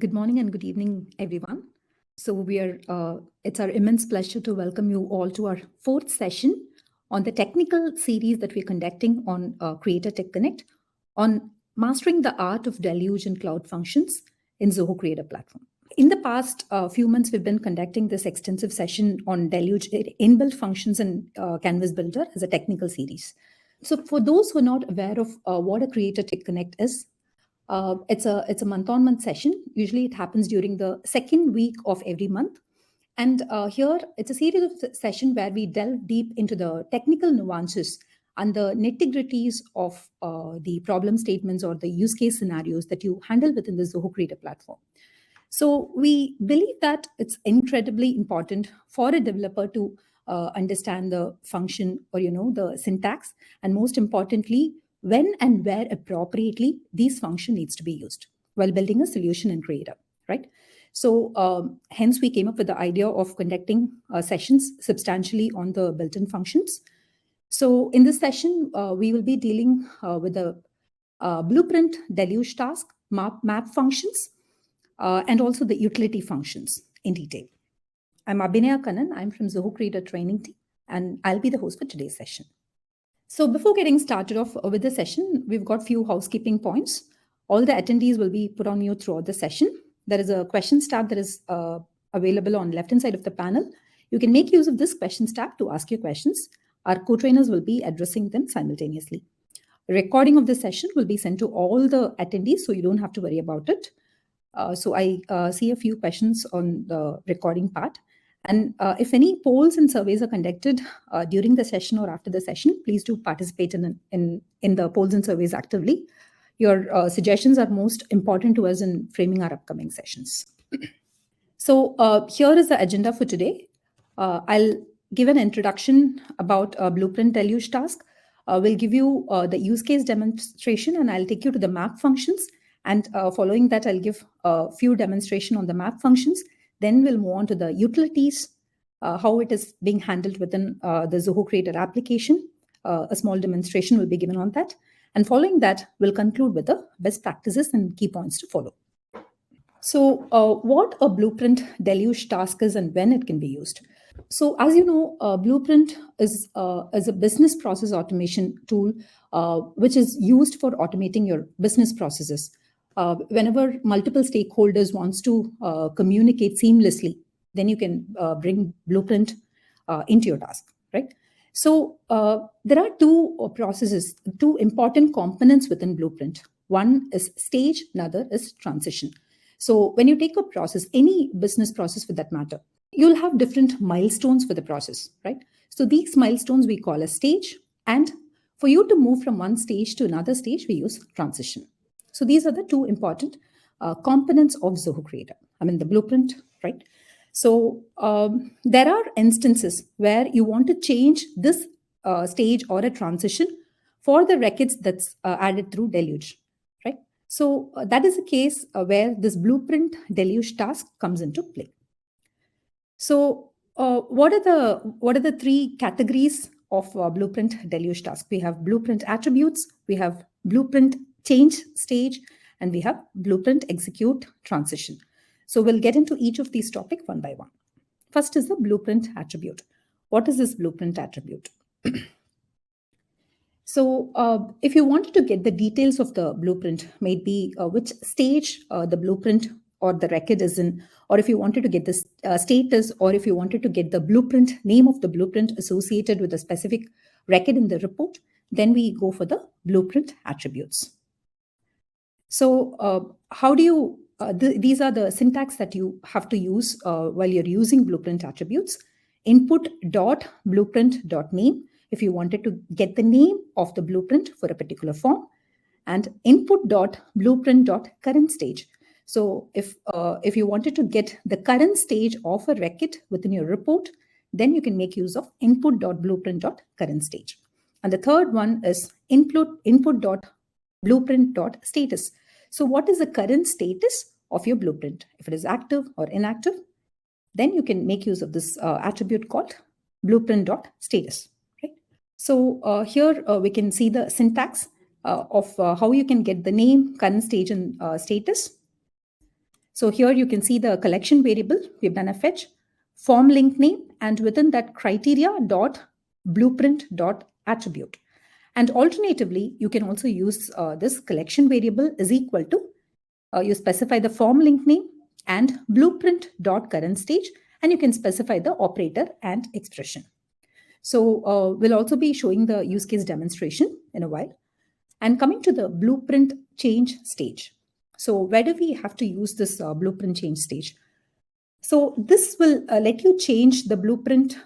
Good morning and good evening, everyone. It's our immense pleasure to welcome you all to our fourth session on the technical series that we're conducting on Creator Tech Connect on mastering the art of Deluge and cloud functions in Zoho Creator platform. In the past few months, we've been conducting this extensive session on Deluge inbuilt functions and Canvas Builder as a technical series. So for those who are not aware of what a Creator Tech Connect is, it's a month-on-month session. Usually it happens during the second week of every month. And here it's a series of sessions where we delve deep into the technical nuances and the nitty-gritties of the problem statements or the use case scenarios that you handle within the Zoho Creator platform. So we believe that it's incredibly important for a developer to understand the function or, the syntax, and most importantly, when and where appropriately these function needs to be used while building a solution in Creator, right? So hence we came up with the idea of conducting sessions substantially on the built-in functions. So in this session, we will be dealing with the Blueprint Deluge task, map functions, and also the utility functions in detail. I'm Abhinaya Kannan. I'm from Zoho Creator training team, and I'll be the host for today's session. So before getting started off with the session, we've got a few housekeeping points. All the attendees will be put on mute throughout the session. There is a questions tab that is available on the left-hand side of the panel. You can make use of this questions tab to ask your questions. Our co-trainers will be addressing them simultaneously. A recording of the session will be sent to all the attendees, so you don't have to worry about it. So I see a few questions on the recording part. And if any polls and surveys are conducted during the session or after the session, please do participate in the polls and surveys actively. Your suggestions are most important to us in framing our upcoming sessions. So here is the agenda for today. I'll give an introduction about Blueprint Deluge task. We'll give you the use case demonstration, and I'll take you to the map functions. And following that, I'll give a few demonstration on the map functions. Then we'll move on to the utilities, how it is being handled within the Zoho Creator application. A small demonstration will be given on that. And following that, we'll conclude with the best practices and key points to follow. So what a Blueprint Deluge task is and when it can be used. So as you know, Blueprint is a business process automation tool, which is used for automating your business processes. Whenever multiple stakeholders wants to communicate seamlessly, then you can bring Blueprint into your task, right? So there are two processes, two important components within Blueprint. One is stage, another is transition. So when you take a process, any business process for that matter, you'll have different milestones for the process, right? So these milestones we call a stage, and for you to move from one stage to another stage, we use transition. So these are the two important components of Zoho Creator. The Blueprint, right? So there are instances where you want to change this stage or a transition for the records that's added through Deluge, right? So that is a case where this Blueprint Deluge task comes into play. So what are the three categories of Blueprint Deluge task? We have Blueprint attributes, we have Blueprint change stage, and we have Blueprint execute transition. So we'll get into each of these topics one by one. First is the Blueprint attribute. What is this Blueprint attribute? So if you wanted to get the details of the Blueprint, maybe which stage the Blueprint or the record is in, or if you wanted to get the status, or if you wanted to get the Blueprint name of the Blueprint associated with a specific record in the report, then we go for the Blueprint attributes. So how do you, these are the syntax that you have to use while you're using Blueprint attributes. Input.blueprint.name if you wanted to get the name of the blueprint for a particular form, and input.blueprint.current stage. So if you wanted to get the current stage of a record within your report, then you can make use of input.blueprint.current stage. And the third one is input.blueprint.status. So what is the current status of your blueprint? If it is active or inactive, then you can make use of this attribute called blueprint.status. Right? So here we can see the syntax of how you can get the name, current stage, and status. So here you can see the collection variable. We've done a fetch, form link name, and within that criteria dot blueprint dot attribute. And alternatively, you can also use this collection variable is equal to, you specify the form link name and blueprint dot current stage, and you can specify the operator and expression. So we'll also be showing the use case demonstration in a while. And coming to the blueprint change stage. So where do we have to use this blueprint change stage? So this will let you change the blueprint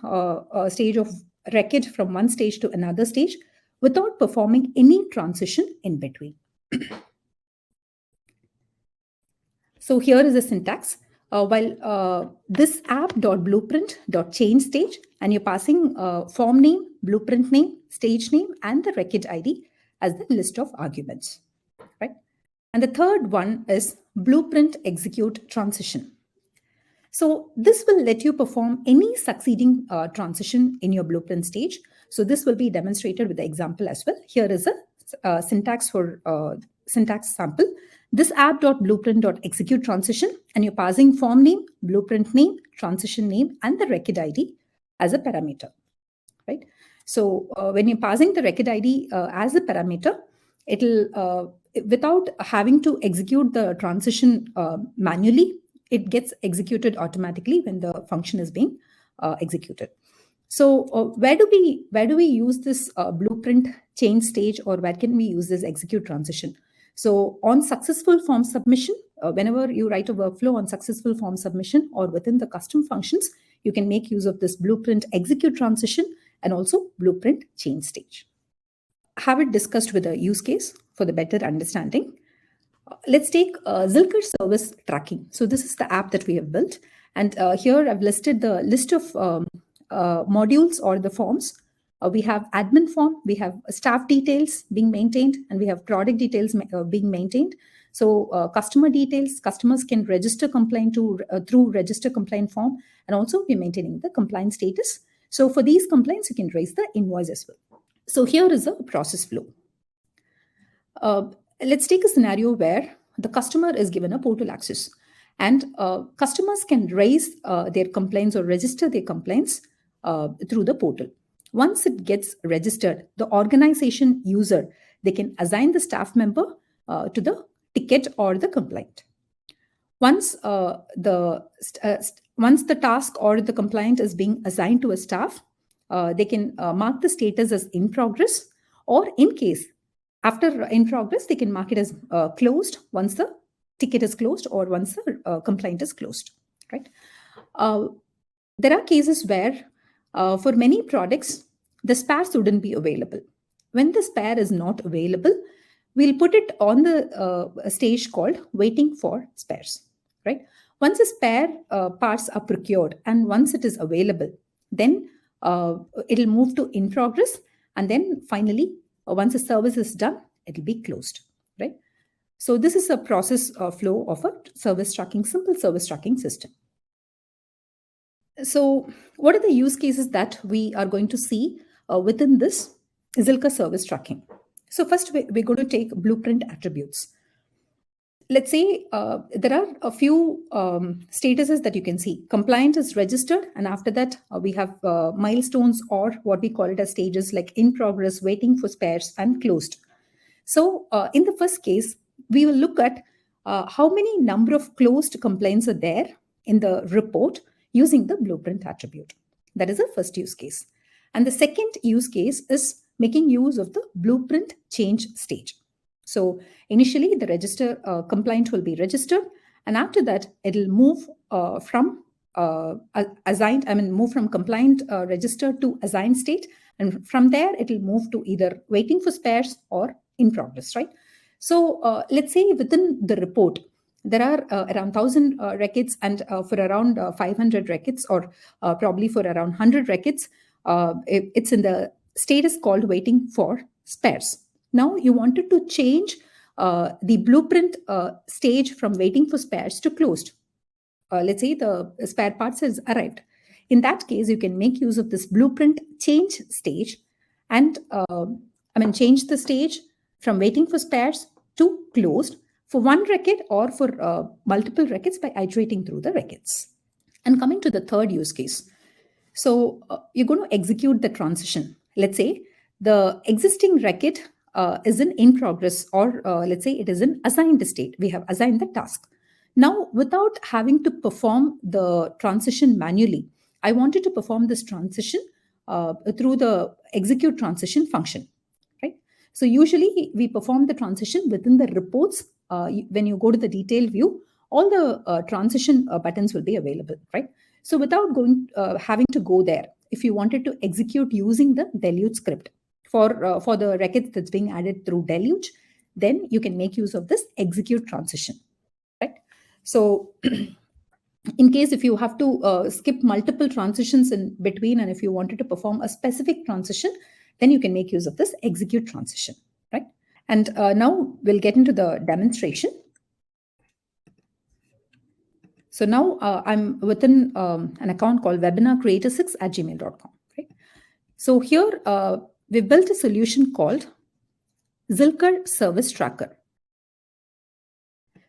stage of Reckitt from one stage to another stage without performing any transition in between. So here is the syntax. While this app.blueprint.change stage, and you're passing form name, blueprint name, stage name, and the Reckitt ID as the list of arguments, right? And the third one is blueprint execute transition. So this will let you perform any succeeding transition in your blueprint stage. So this will be demonstrated with the example as well. Here is a syntax for syntax sample. This app.blueprint.execute transition, and you're passing form name, blueprint name, transition name, and the Reckitt ID as a parameter, right? So when you're passing the Reckitt ID as a parameter, it'll, without having to execute the transition manually, it gets executed automatically when the function is being executed. So where do we use this blueprint change stage, or where can we use this execute transition? So on successful form submission, whenever you write a workflow on successful form submission or within the custom functions, you can make use of this blueprint execute transition and also blueprint change stage. Have it discussed with a use case for the better understanding. Let's take Zilker service tracking. So this is the app that we have built. And here I've listed the list of modules or the forms. We have admin form, we have staff details being maintained, and we have product details being maintained. So customer details, customers can register complaint through register complaint form, and also we're maintaining the compliance status. So for these complaints, you can raise the invoice as well. So here is a process flow. Let's take a scenario where the customer is given a portal access, and customers can raise their complaints or register their complaints through the portal. Once it gets registered, the organization user, they can assign the staff member to the ticket or the complaint. Once the task or the complaint is being assigned to a staff, they can mark the status as in progress, or in case after in progress, they can mark it as closed once the ticket is closed or once the complaint is closed, right? There are cases where for many products, the spares wouldn't be available. When the spare is not available, we'll put it on the stage called waiting for spares, right? Once the spare parts are procured and once it is available, then it'll move to in progress. And then finally, once the service is done, it'll be closed, right? So this is a process flow of a service tracking, simple service tracking system. So what are the use cases that we are going to see within this Zilker service tracking? So first, we're going to take blueprint attributes. Let's say there are a few statuses that you can see. Compliant is registered, and after that, we have milestones, or what we call it as stages like in progress, waiting for spares, and closed. So in the first case, we will look at how many number of closed complaints are there in the report using the blueprint attribute. That is the first use case. And the second use case is making use of the blueprint change stage. So initially, the register complaint will be registered, and after that, it'll move from move from compliant register to assigned state, and from there, it'll move to either waiting for spares or in progress, right? So let's say within the report, there are around 1,000 Reckitts, and for around 500 Reckitts, or probably for around 100 Reckitts, it's in the status called waiting for spares. Now you wanted to change the blueprint stage from waiting for spares to closed. Let's say the spare parts has arrived. In that case, you can make use of this blueprint change stage and change the stage from waiting for spares to closed. for one record or for multiple records by iterating through the records. And coming to the third use case. So you're going to execute the transition. Let's say the existing record is in progress, or let's say it is in assigned state. We have assigned the task. Now, without having to perform the transition manually, I wanted to perform this transition through the execute transition function, right? So usually we perform the transition within the reports. When you go to the detail view, all the transition buttons will be available, right? So without having to go there, if you wanted to execute using the Deluge script for the records that's being added through Deluge, then you can make use of this execute transition, right? So in case if you have to skip multiple transitions in between, and if you wanted to perform a specific transition, then you can make use of this execute transition, right? And now we'll get into the demonstration. So now I'm within an account called webinarcreator6@gmail.com, right? So here we built a solution called Zilker Service Tracker.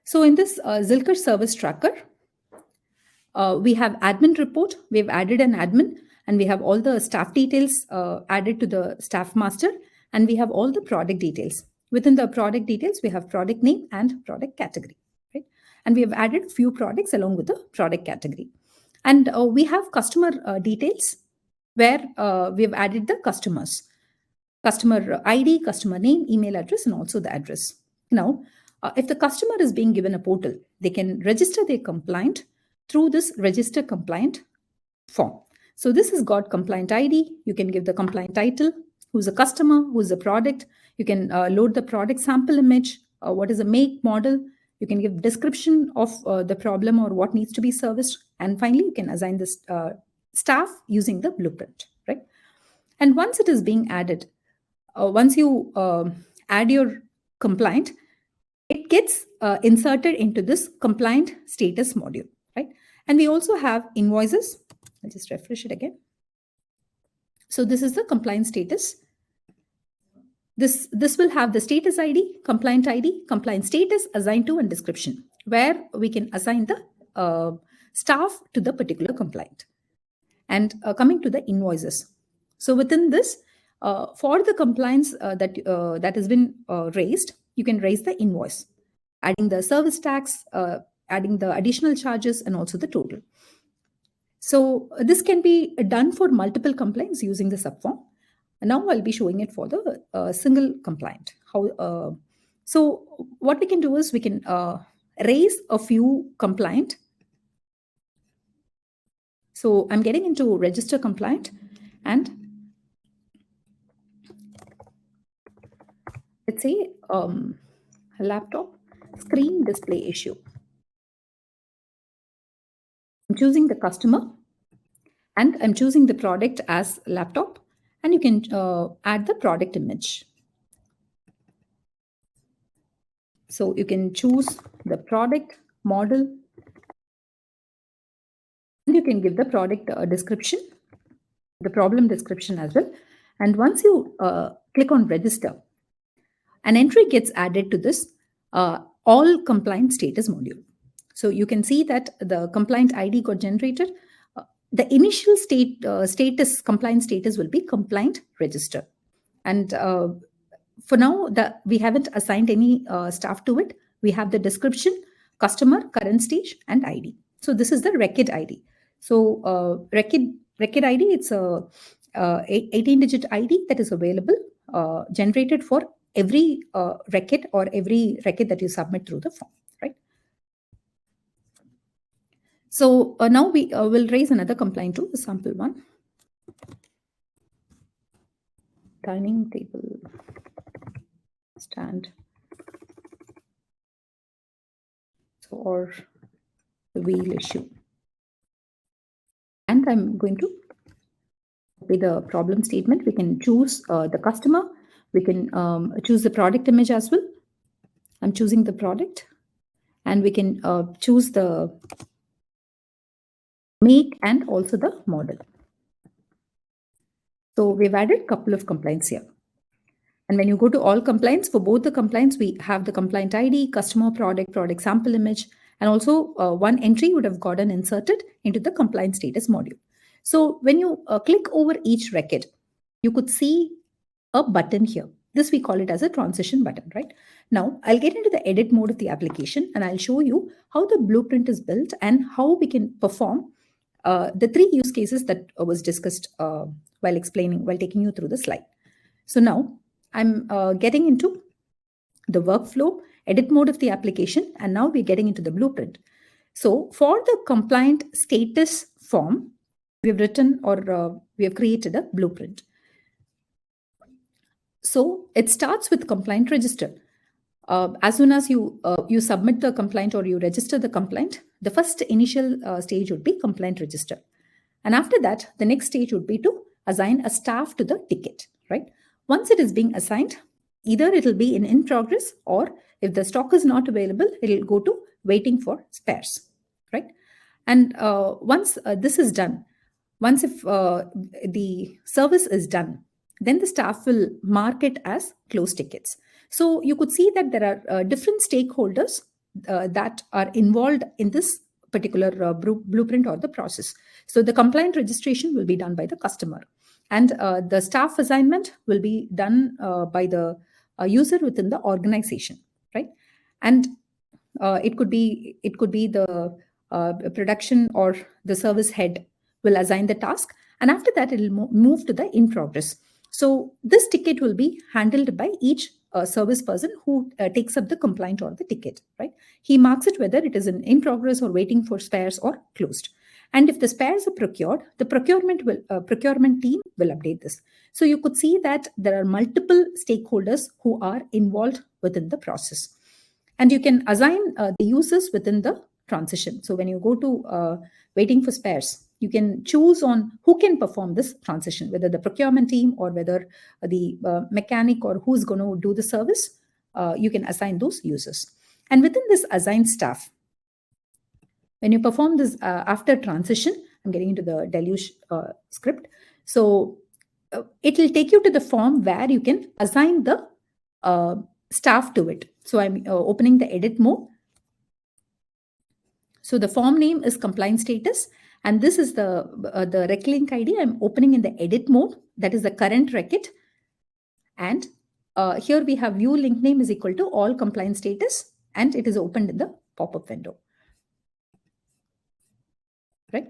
So in this Zilker Service Tracker, we have admin report. We've added an admin, and we have all the staff details added to the staff master, and we have all the product details. Within the product details, we have product name and product category, right? And we have added a few products along with the product category. And we have customer details where we have added the customers, customer ID, customer name, email address, and also the address. Now, if the customer is being given a portal, they can register their compliant through this register compliant form. So this has got compliant ID. You can give the compliant title, who's a customer, who's a product. You can load the product sample image, what is the make, model. You can give description of the problem or what needs to be serviced. And finally, you can assign this staff using the blueprint, right? And once it is being added, once you add your compliant, it gets inserted into this compliant status module, right? And we also have invoices. I'll just refresh it again. So this is the compliant status. This will have the status ID, compliant status, assigned to, and description, where we can assign the staff to the particular compliant. And coming to the invoices. So within this, for the compliance that has been raised, you can raise the invoice, adding the service tax, adding the additional charges, and also the total. So this can be done for multiple compliants using the subform. Now I'll be showing it for the single compliant. So what we can do is we can raise a few compliant. So I'm getting into register compliant, and let's say a laptop screen display issue. I'm choosing the customer, and I'm choosing the product as laptop, and you can add the product image. So you can choose the product model, and you can give the product description, the problem description as well. And once you click on register, an entry gets added to this all compliant status module. So you can see that the compliant ID got generated. The initial compliant status will be compliant register. And for now, we haven't assigned any staff to it. We have the description, customer, current stage, and ID. So this is the record ID. So record ID, it's a 18-digit ID that is available, generated for every record or every record that you submit through the form, right? So now we will raise another complaint to sample one. Dining table stand. So, or the wheel issue. And I'm going to copy the problem statement. We can choose the customer. We can choose the product image as well. I'm choosing the product. And we can choose the make and also the model. So we've added a couple of complaints here. And when you go to all compliance, for both the compliance, we have the compliant ID, customer, product sample image, and also one entry would have gotten inserted into the compliance status module. So when you click over each record, you could see a button here. This we call it as a transition button, right? Now I'll get into the edit mode of the application and I'll show you how the blueprint is built and how we can perform the 3 use cases that was discussed while taking you through the slide. So now I'm getting into the workflow, edit mode of the application, and now we're getting into the blueprint. So for the compliant status form, we have written or we have created a blueprint. So it starts with compliant register. As soon as you submit the complaint or you register the complaint, the first initial stage would be complaint register. And after that, the next stage would be to assign a staff to the ticket, right? Once it is being assigned, either it will be in progress, or if the stock is not available, it will go to waiting for spares, right? And once this is done, once if the service is done, then the staff will mark it as closed tickets. So you could see that there are different stakeholders that are involved in this particular blueprint or the process. So the compliant registration will be done by the customer, and the staff assignment will be done by the user within the organization, right? And it could be the production or the service head will assign the task, and after that it will move to the in progress. So this ticket will be handled by each service person who takes up the complaint or the ticket, right? He marks it whether it is in progress or waiting for spares or closed. And if the spares are procured, the procurement team will update this. So you could see that there are multiple stakeholders who are involved within the process. And you can assign the users within the transition. So when you go to waiting for spares, you can choose on who can perform this transition, whether the procurement team or whether the mechanic or who's going to do the service. You can assign those users. And within this assigned staff, when you perform this after transition, I'm getting into the Deluge script. So it will take you to the form where you can assign the staff to it. So I'm opening the edit mode. So the form name is compliance status, and this is the rec link ID. I'm opening in the edit mode. That is the current record. And here we have view link name is equal to all compliance status, and it is opened in the pop-up window, right?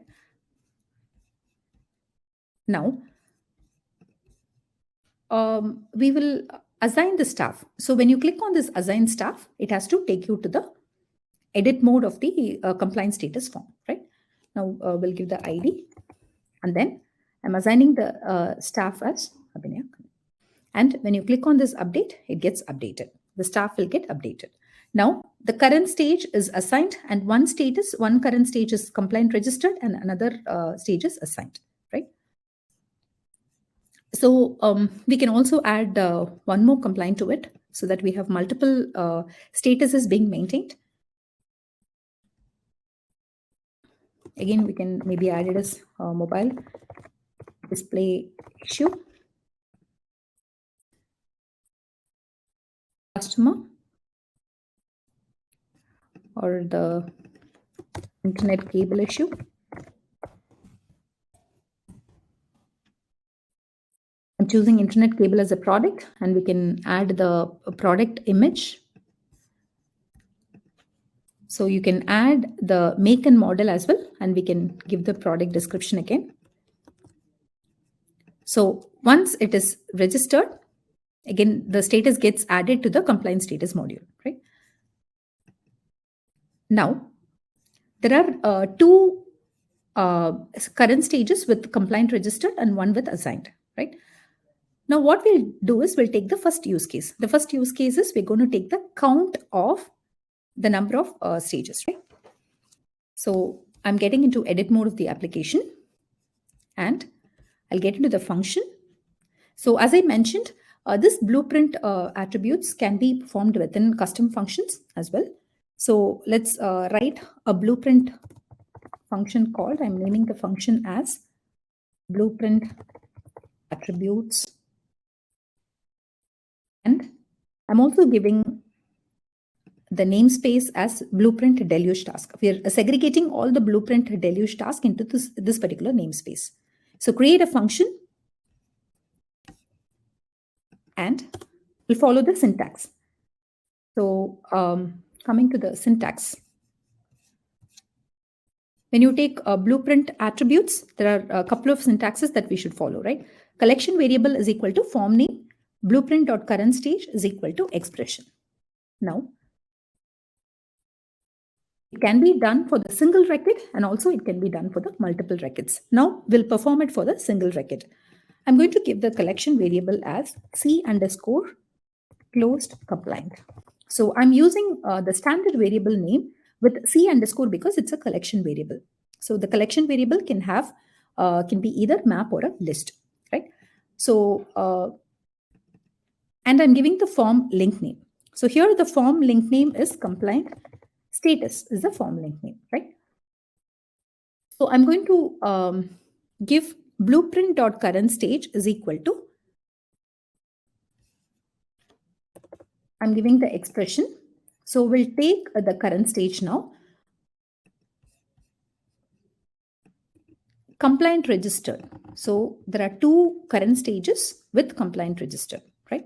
Now, we will assign the staff. So when you click on this assign staff, it has to take you to the edit mode of the compliance status form, right? Now we'll give the ID, and then I'm assigning the staff as Abhinaya. And when you click on this update, it gets updated. The staff will get updated. Now the current stage is assigned, and one current stage is compliant registered, and another stage is assigned, right? So we can also add one more compliant to it so that we have multiple statuses being maintained. Again, we can maybe add it as mobile display issue, customer, or the internet cable issue. I'm choosing internet cable as a product, and we can add the product image. So you can add the make and model as well, and we can give the product description again. So once it is registered, again, the status gets added to the compliance status module, right? Now, there are two current stages with compliant registered and one with assigned, right? Now, what we'll do is we'll take the first use case. The first use case is we're going to take the count of the number of stages, right? So I'm getting into edit mode of the application, and I'll get into the function. So as I mentioned, this blueprint attributes can be performed within custom functions as well. So let's write a blueprint function called, I'm naming the function as blueprint attributes And I'm also giving the namespace as Blueprint Deluge task. We are segregating all the Blueprint Deluge task into this particular namespace. So create a function and we'll follow the syntax. So coming to the syntax. When you take Blueprint attributes, there are a couple of syntaxes that we should follow, right? Collection variable is equal to form name, blueprint.current stage is equal to expression. Now, it can be done for the single record and also it can be done for the multiple records. Now, we'll perform it for the single record. I'm going to give the collection variable as C underscore closed compliant. So I'm using the standard variable name with C underscore because it's a collection variable. So the collection variable can have can be either map or a list, right? So and I'm giving the form link name. So here the form link name is compliant status is the form link name, right? So I'm going to give blueprint.current stage is equal to, I'm giving the expression. So we'll take the current stage now. Compliant registered. So there are two current stages with compliant registered, right?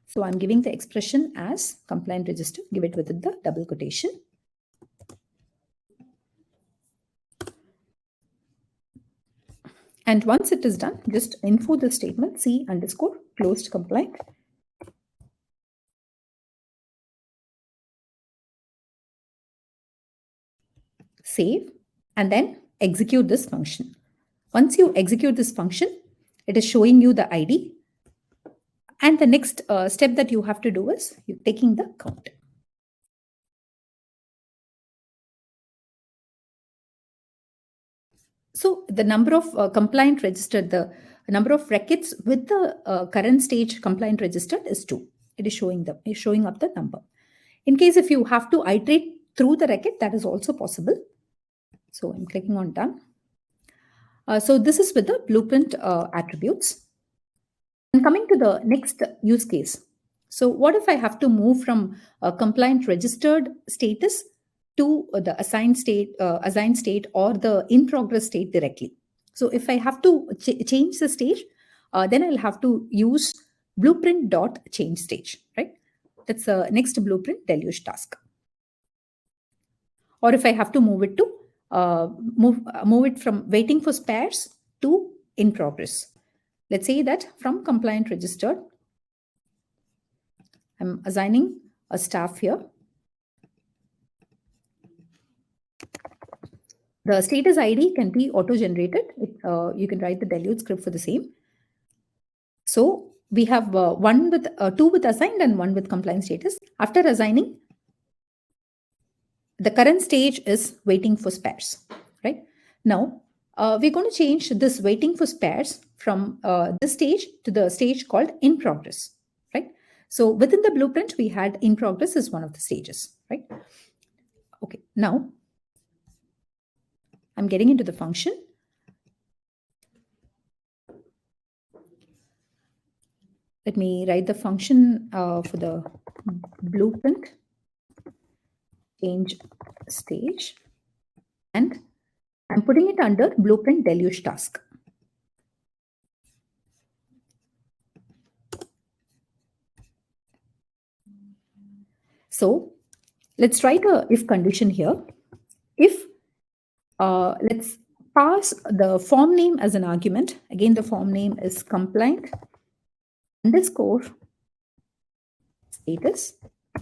So I'm giving the expression as compliant registered, give it with the double quotation. And once it is done, just info the statement C underscore closed compliant. Save and then execute this function. Once you execute this function, it is showing you the ID. And the next step that you have to do is you're taking the count. So the number of compliant registered, the number of records with the current stage compliant registered is 2. It is showing up the number. In case if you have to iterate through the record, that is also possible. So I'm clicking on done. So this is with the Blueprint attributes. And coming to the next use case. So what if I have to move from a compliant registered status to the assigned state or the in progress state directly? So if I have to change the stage, then I'll have to use blueprint.change stage, right? That's the next Blueprint Deluge task. Or if I have to move it to move it from waiting for spares to in progress. Let's say that from compliant registered, I'm assigning a staff here. The status ID can be auto-generated. You can write the deluge script for the same. So we have two with assigned and one with compliant status. After assigning, the current stage is waiting for spares, right? Now, we're going to change this waiting for spares from this stage to the stage called in progress, right? So within the blueprint, we had in progress as one of the stages, right? Okay, now I'm getting into the function. Let me write the function for the blueprint change stage, and I'm putting it under Blueprint Deluge task. So let's write a if condition here. If let's pass the form name as an argument. Again, the form name is compliant underscore status,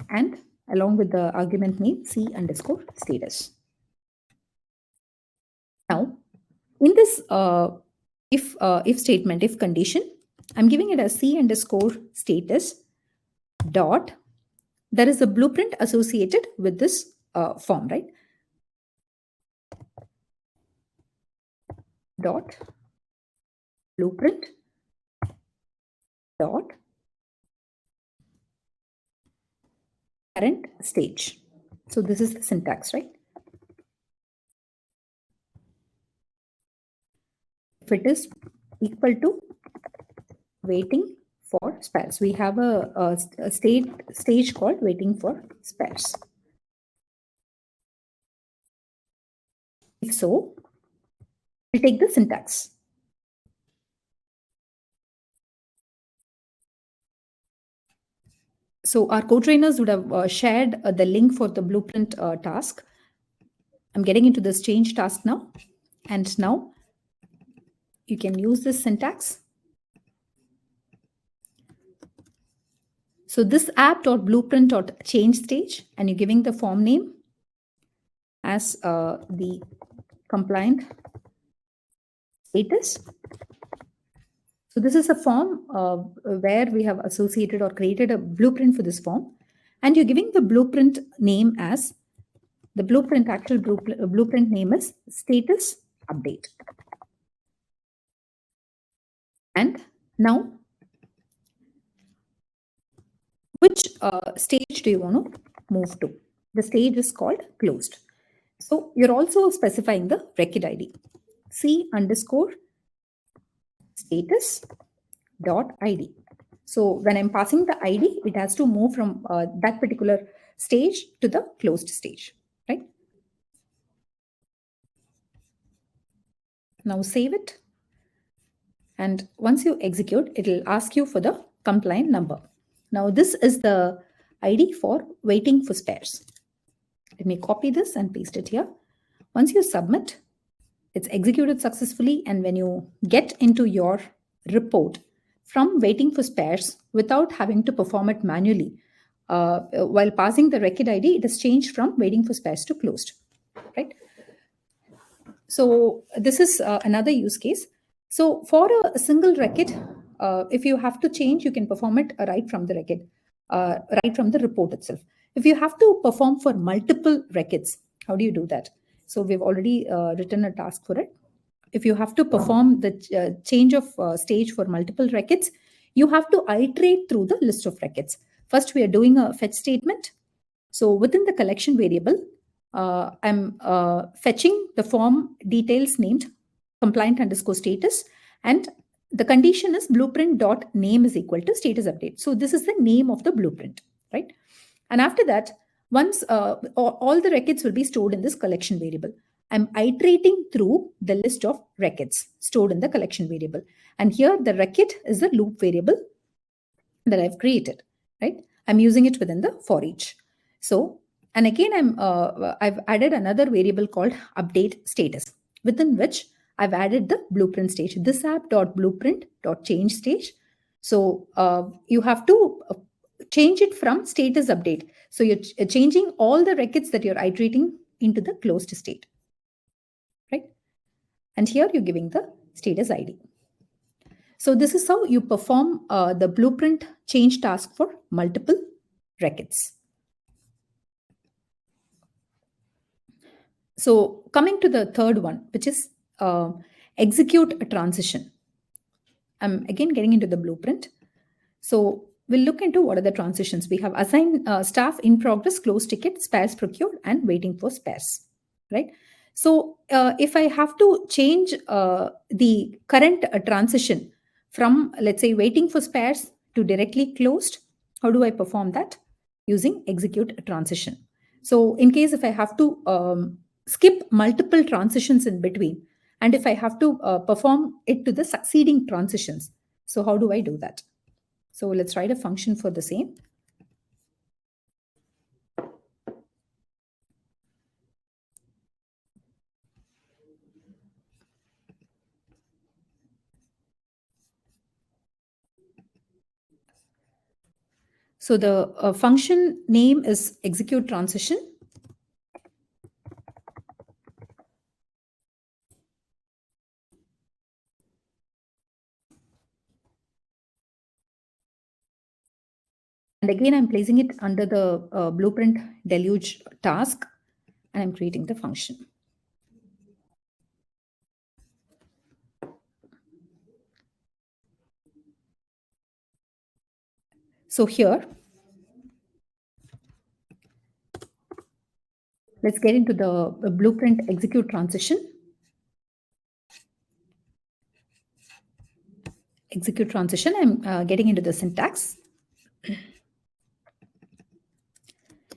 and along with the argument name C underscore status. Now, in this if statement, if condition, I'm giving it as C underscore status dot. There is a blueprint associated with this form, right? Dot blueprint dot current stage. So this is the syntax, right? If it is equal to waiting for spares. We have a stage called waiting for spares. If so, we'll take the syntax. So our co-trainers would have shared the link for the blueprint task. I'm getting into this change task now. And now you can use this syntax. So this app.blueprint.change stage, and you're giving the form name as the compliant status. So this is a form where we have associated or created a blueprint for this form. And you're giving the blueprint name as the blueprint, actual blueprint name is status update. And now, which stage do you want to move to? The stage is called closed. So you're also specifying the record ID, C_status.id. So when I'm passing the ID, it has to move from that particular stage to the closed stage, right? Now save it. And once you execute, it will ask you for the compliant number. Now this is the ID for waiting for spares. Let me copy this and paste it here. Once you submit, it's executed successfully. And when you get into your report from waiting for spares without having to perform it manually, while passing the record ID, it has changed from waiting for spares to closed, right? So this is another use case. So for a single record, if you have to change, you can perform it right from the record, right from the report itself. If you have to perform for multiple records, how do you do that? So we've already written a task for it. If you have to perform the change of stage for multiple records, you have to iterate through the list of records. First, we are doing a fetch statement. So within the collection variable, I'm fetching the form details named compliant_status, and the condition is blueprint.name is equal to status update. So this is the name of the blueprint, right? And after that, once all the records will be stored in this collection variable, I'm iterating through the list of records stored in the collection variable. And here the record is the loop variable that I've created, right? I'm using it within the for each. So, and again, I've added another variable called update status, within which I've added the blueprint stage, this app.blueprint.change stage. So you have to change it from status update. So you're changing all the records that you're iterating into the closed state, right? And here you're giving the status ID. So this is how you perform the blueprint change task for multiple records. So coming to the third one, which is execute a transition. I'm again getting into the blueprint. So we'll look into what are the transitions. We have assign staff in progress, closed ticket, spares procured, and waiting for spares, right? So if I have to change the current transition from, let's say, waiting for spares to directly closed, how do I perform that? Using execute a transition. So in case if I have to skip multiple transitions in between, and if I have to perform it to the succeeding transitions, so how do I do that? So let's write a function for the same. So the function name is execute transition. And again, I'm placing it under the Blueprint Deluge task, and I'm creating the function. So here, let's get into the Blueprint execute transition. execute transition, I'm getting into the syntax.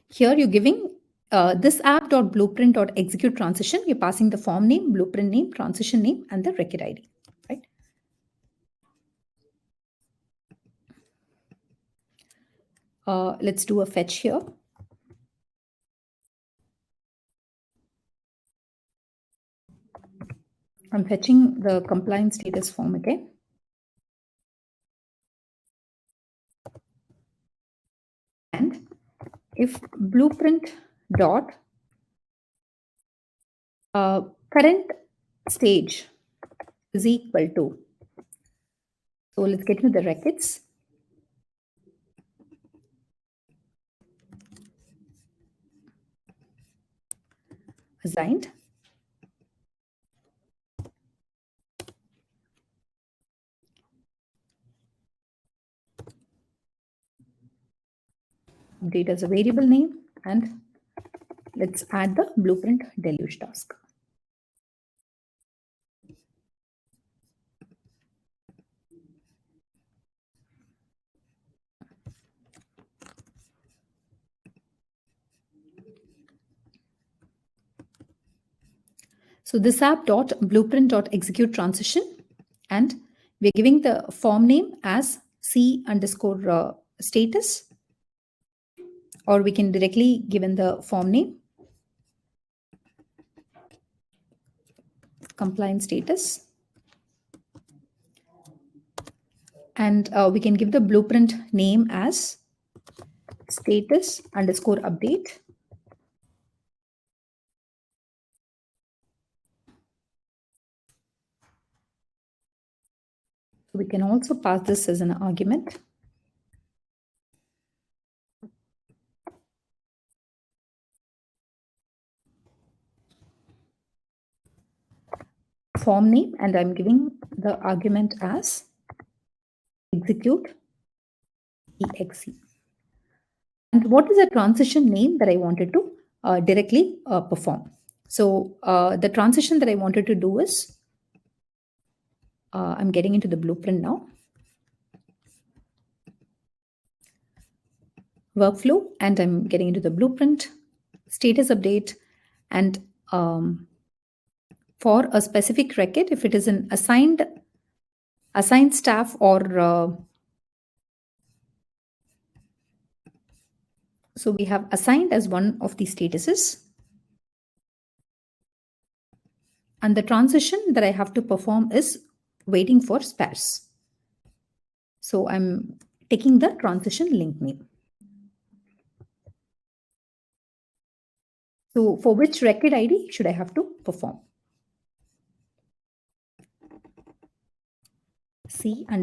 Here you're giving this app.blueprint.execute transition. You're passing the form name, blueprint name, transition name, and the record ID, right? Let's do a fetch here. I'm fetching the compliance status form again. And if blueprint dot current stage is equal to, so let's get into the records. Assigned. Update as a variable name, and let's add the Blueprint Deluge task. So this app.blueprint.execute transition, and we're giving the form name as C_status, or we can directly give in the form name compliance status, and we can give the blueprint name as status_update. We can also pass this as an argument. Form name, and I'm giving the argument as execute exe. And what is the transition name that I wanted to directly perform? So the transition that I wanted to do is, I'm getting into the blueprint now. Workflow, and I'm getting into the blueprint, status update, and for a specific record, if it is an assigned staff or so we have assigned as one of the statuses. And the transition that I have to perform is waiting for spares. So I'm taking the transition link name. So for which record ID should I have to perform? C_exe.id.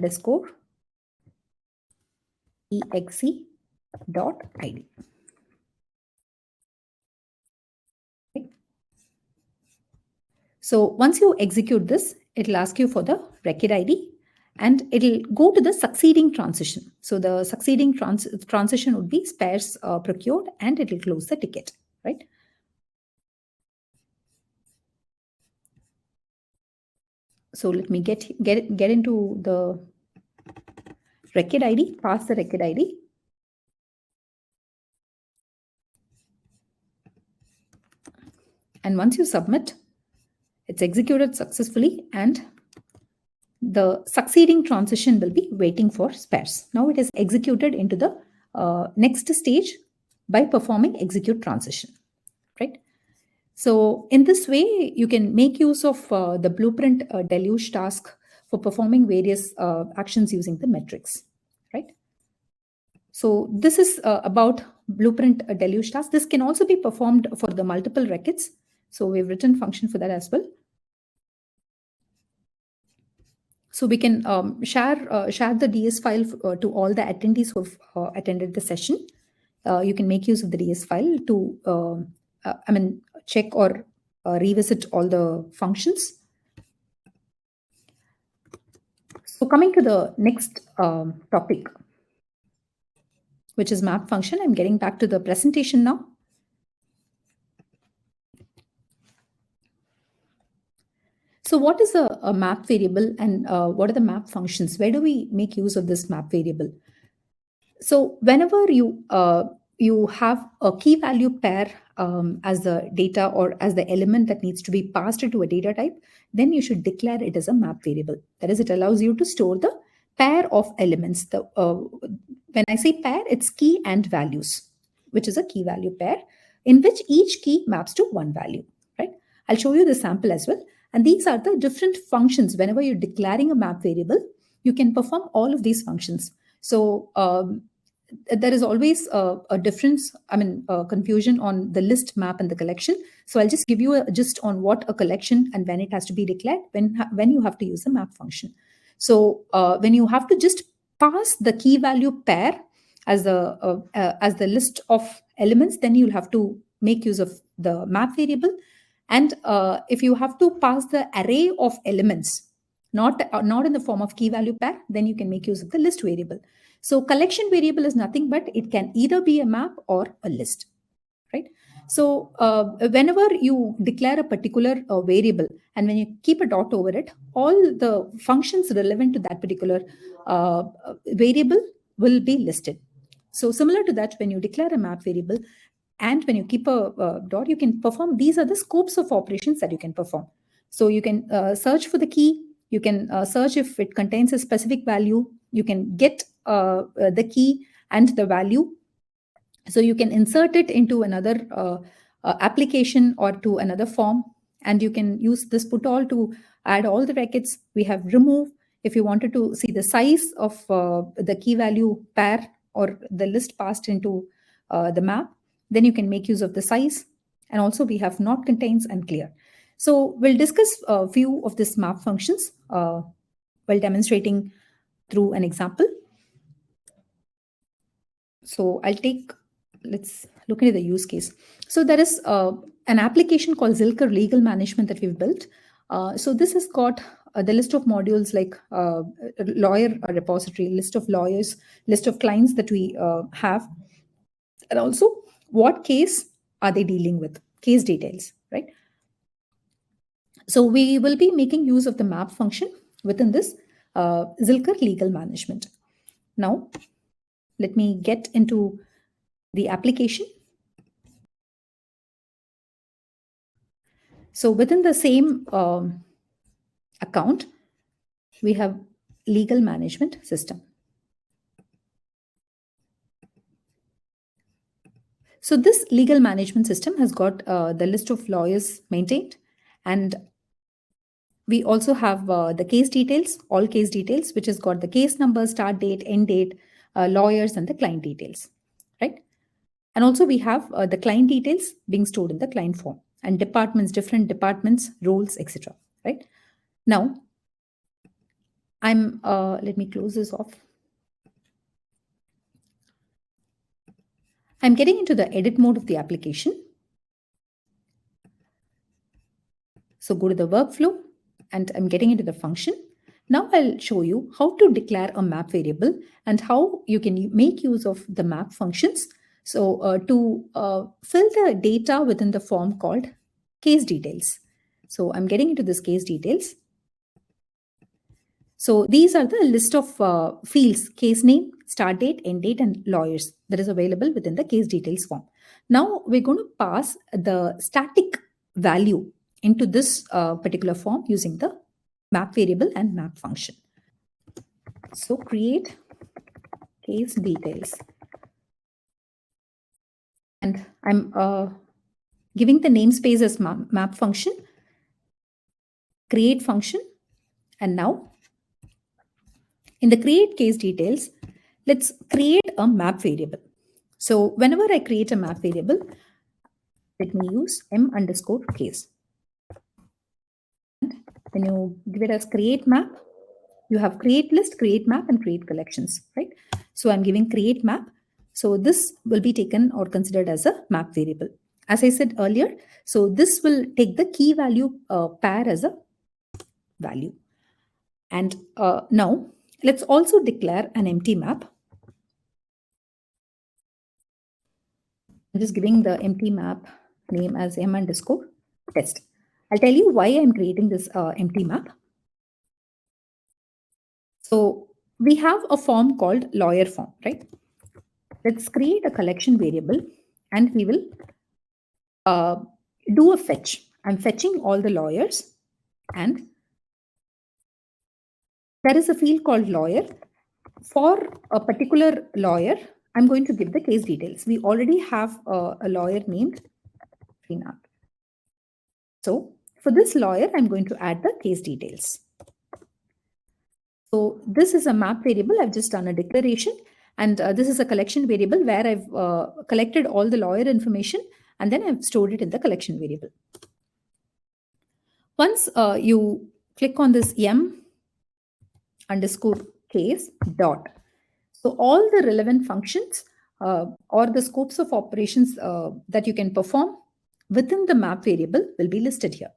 Okay. So once you execute this, it'll ask you for the record ID, and it'll go to the succeeding transition. So the succeeding transition would be spares procured, and it'll close the ticket, right? So let me get into the record ID, pass the record ID. And once you submit, it's executed successfully, and the succeeding transition will be waiting for spares. Now it is executed into the next stage by performing execute transition, right? So in this way, you can make use of the Blueprint Deluge task for performing various actions using the metrics, right? So this is about Blueprint Deluge task. This can also be performed for the multiple records. So we've written function for that as well. So we can share the DS file to all the attendees who have attended the session. You can make use of the DS file to, check or revisit all the functions. So coming to the next topic, which is map function. I'm getting back to the presentation now. So So what is a map variable, and what are the map functions? Where do we make use of this map variable? So whenever you have a key value pair as the data or as the element that needs to be passed into a data type, then you should declare it as a map variable. That is, it allows you to store the pair of elements. When I say pair, it's key and values, which is a key value pair in which each key maps to one value, right? I'll show you the sample as well. And these are the different functions. Whenever you're declaring a map variable, you can perform all of these functions. So there is always a difference, confusion on the list, map, and the collection. So I'll just give you a gist on what a collection and when it has to be declared, when you have to use the map function. So when you have to just pass the key value pair as the list of elements, then you'll have to make use of the map variable. And if you have to pass the array of elements, not in the form of key value pair, then you can make use of the list variable. So collection variable is nothing but it can either be a map or a list, right? So whenever you declare a particular variable and when you keep a dot over it, all the functions relevant to that particular variable will be listed. So similar to that, when you declare a map variable and when you keep a dot, you can perform, these are the scopes of operations that you can perform. So you can search for the key, you can search if it contains a specific value, you can get the key and the value. So you can insert it into another application or to another form, and you can use this put all to add all the records. We have remove. If you wanted to see the size of the key value pair or the list passed into the map, then you can make use of the size. And also we have not, contains, and clear. So we'll discuss a few of these map functions while demonstrating through an example. So let's look into the use case. So there is an application called Zilker Legal Management that we've built. So this has got the list of modules like lawyer repository, list of lawyers, list of clients that we have, and also what case are they dealing with, case details, right? So we will be making use of the map function within this Zilker Legal Management. Now, let me get into the application. So within the same account, we have legal management system. So this legal management system has got the list of lawyers maintained, and we also have the case details, all case details, which has got the case number, start date, end date, lawyers, and the client details, right? And also we have the client details being stored in the client form, and departments, different departments, roles, etc. Right? Now, let me close this off. I'm getting into the edit mode of the application. So go to the workflow and I'm getting into the function. Now I'll show you how to declare a map variable and how you can make use of the map functions. So to fill the data within the form called case details. So I'm getting into this case details. So these are the list of fields: case name, start date, end date, and lawyers that is available within the case details form. Now we're going to pass the static value into this particular form using the map variable and map function. So create case details. And I'm giving the namespace as map function, create function. And now in the create case details, let's create a map variable. So whenever I create a map variable, let me use m_case. And when you give it as create map, you have create list, create map, and create collections, right? So I'm giving create map. So this will be taken or considered as a map variable. As I said earlier, so this will take the key value pair as a value. And now let's also declare an empty map. I'm just giving the empty map name as m_test. I'll tell you why I'm creating this empty map. So we have a form called lawyer form, right? Let's create a collection variable and we will do a fetch. I'm fetching all the lawyers and there is a field called lawyer. For a particular lawyer, I'm going to give the case details. We already have a lawyer named Srinath. So for this lawyer, I'm going to add the case details. So this is a map variable. I've just done a declaration. And this is a collection variable where I've collected all the lawyer information and then I've stored it in the collection variable. Once you click on this m_case dot, so all the relevant functions or the scopes of operations that you can perform within the map variable will be listed here.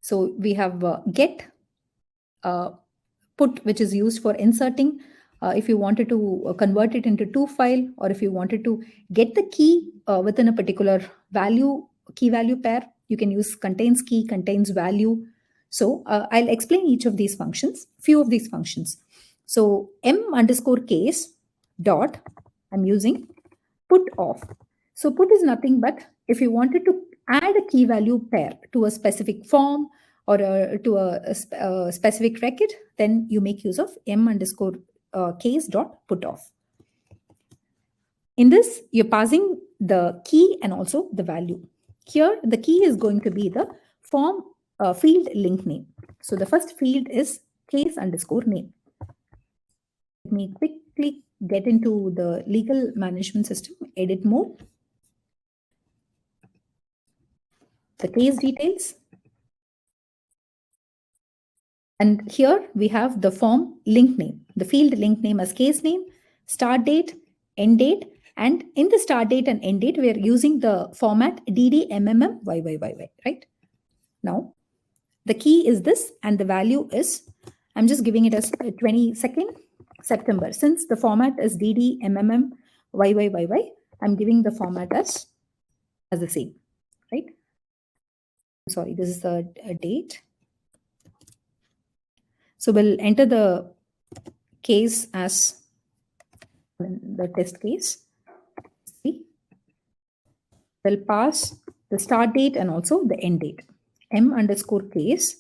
So we have get, put, which is used for inserting. If you wanted to convert it into to file, or if you wanted to get the key within a particular value, key value pair, you can use contains key, contains value. So I'll explain each of these functions, few of these functions. So m_case dot, I'm using put off. So put is nothing but if you wanted to add a key value pair to a specific form or to a specific record, then you make use of m_case dot put off. In this, you're passing the key and also the value. Here, the key is going to be the form field link name. So the first field is case_name. Let me quickly get into the legal management system, edit mode, the case details. And here we have the form link name, the field link name as case name, start date, end date. And in the start date and end date, we are using the format DDMMMYYYY, right? Now, the key is this and the value is, I'm just giving it as 22nd September. Since the format is DDMMMYYYY, I'm giving the format as the same, right? Sorry, this is the date. So we'll enter the case as the test case. We'll pass the start date and also the end date. m_case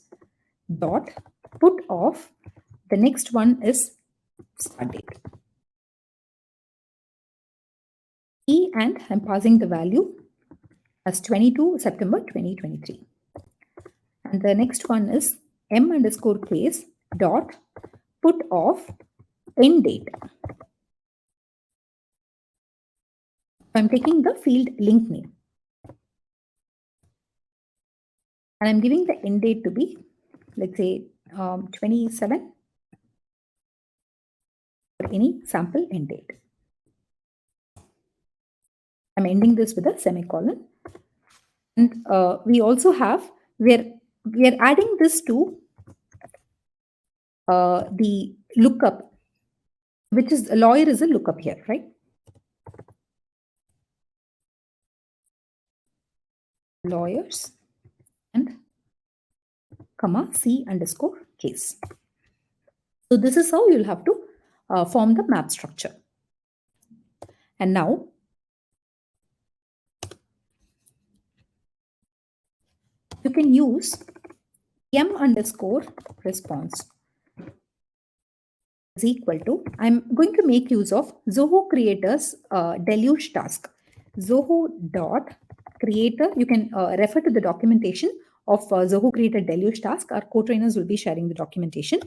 dot put off. The next one is start date. E and I'm passing the value as 22 September 2023. And the next one is m_case dot put off end date. I'm taking the field link name. And I'm giving the end date to be, let's say, 27 or any sample end date. I'm ending this with a semicolon. And we also have, we are adding this to the lookup, which is, a lawyer is a lookup here, right? Lawyers and comma c_case. So this is how you'll have to form the map structure. And now you can use m_response is equal to, I'm going to make use of Zoho Creator's deluge task. Zoho.creator, you can refer to the documentation of Zoho Creator deluge task. Our co-trainers will be sharing the documentation.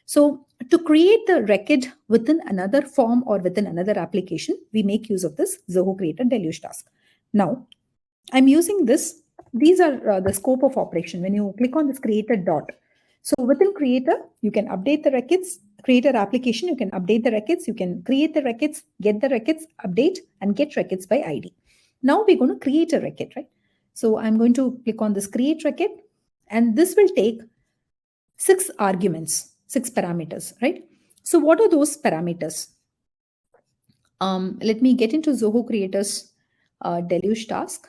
So to create the record within another form or within another application, we make use of this Zoho Creator deluge task. Now, I'm using this. These are the scope of operation. When you click on this creator dot, so within creator, you can update the records. Creator application, you can update the records. You can create the records, get the records, update, and get records by ID. Now we're going to create a record, right? So I'm going to click on this create record, and this will take 6 arguments, 6 parameters, right? So what are those parameters? Let me get into Zoho Creator's deluge task.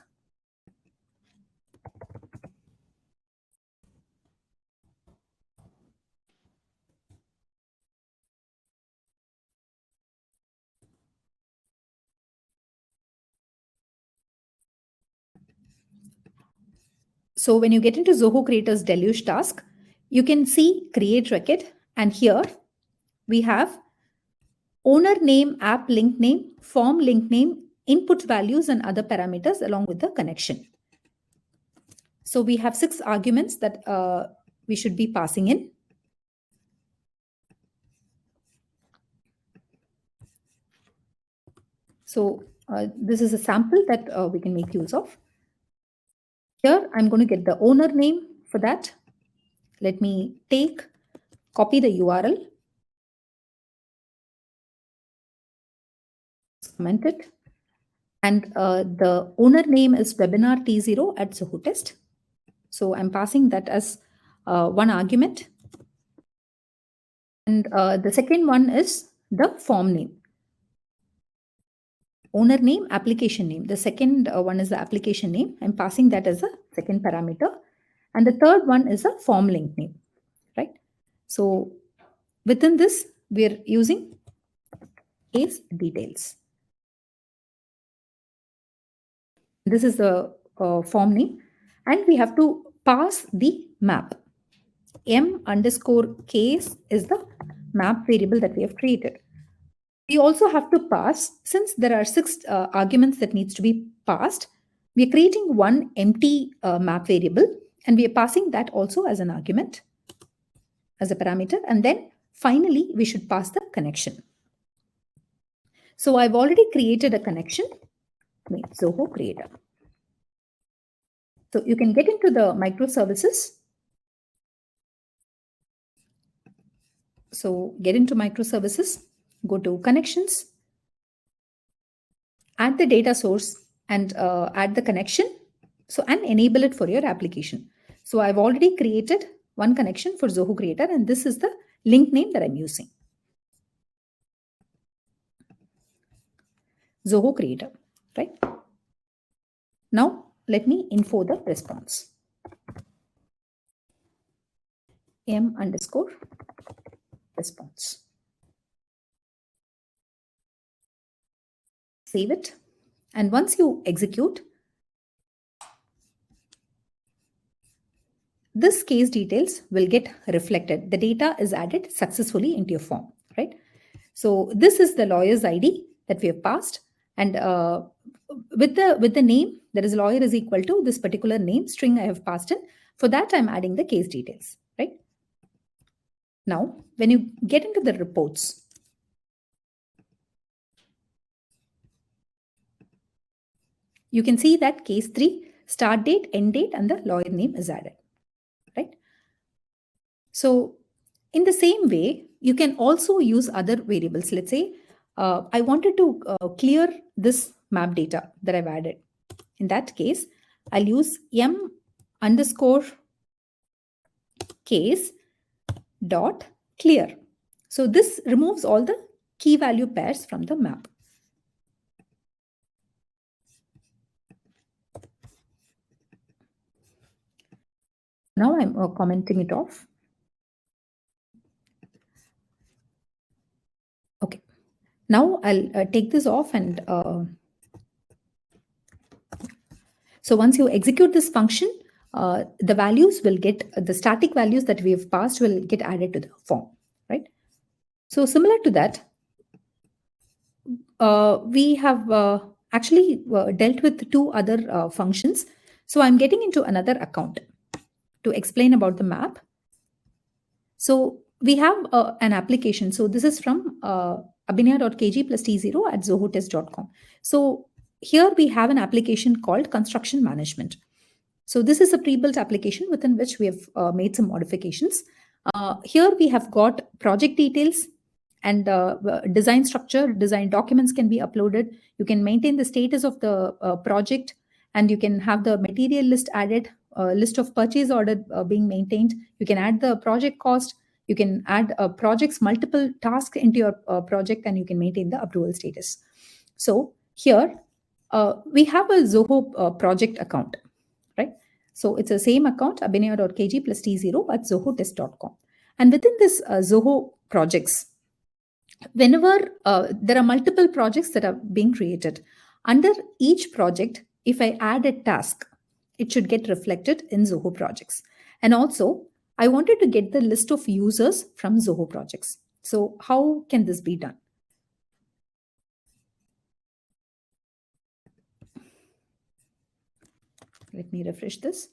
So when you get into Zoho Creator's Deluge task, you can see create record, and here we have owner name, app link name, form link name, input values, and other parameters along with the connection. So we have 6 arguments that we should be passing in. So this is a sample that we can make use of. Here, I'm going to get the owner name for that. Let me copy the URL, comment it, and the owner name is webinar T0 at Zoho Test. So I'm passing that as one argument. And the second one is the form name. Owner name, application name. The second one is the application name. I'm passing that as a second parameter. And the third one is a form link name, right? So within this, we're using case details. This is the form name. And we have to pass the map. m_case is the map variable that we have created. We also have to pass, since there are 6 arguments that needs to be passed, we are creating one empty map variable, and we are passing that also as an argument, as a parameter. And then finally, we should pass the connection. So I've already created a connection with Zoho Creator. So you can get into the microservices. So get into microservices. Go to connections, add the data source, and add the connection. So, and enable it for your application. So I've already created one connection for Zoho Creator, and this is the link name that I'm using. Zoho Creator, right? Now let me info the response. m_response. Save it. And once you execute, this case details will get reflected. The data is added successfully into your form, right? So this is the lawyer's ID that we have passed. And with the name, there is lawyer is equal to this particular name string I have passed in. For that, I'm adding the case details, right? Now, when you get into the reports, you can see that case 3, start date, end date, and the lawyer name is added, right? So in the same way, you can also use other variables. Let's say I wanted to clear this map data that I've added. In that case, I'll use m_case dot clear. So this removes all the key value pairs from the map. Now I'm commenting it off. Okay. Now I'll take this off, and so once you execute this function, the values will get, the static values that we have passed will get added to the form, right? So similar to that, we have actually dealt with 2 other functions. So I'm getting into another account to explain about the map. So we have an application. So this is from abhinaya.kg plus T0 at zohotest.com. So here we have an application called construction management. So this is a pre-built application within which we have made some modifications. Here we have got project details and design structure. Design documents can be uploaded. You can maintain the status of the project, and you can have the material list added, list of purchase order being maintained. You can add the project cost. You can add projects, multiple tasks into your project, and you can maintain the approval status. So here we have a Zoho project account, right? So it's the same account, abhinaya.kg plus T0 at zohotest.com. And within this Zoho projects, whenever there are multiple projects that are being created, under each project, if I add a task, it should get reflected in Zoho projects. And also, I wanted to get the list of users from Zoho projects. So how can this be done? Let me refresh this.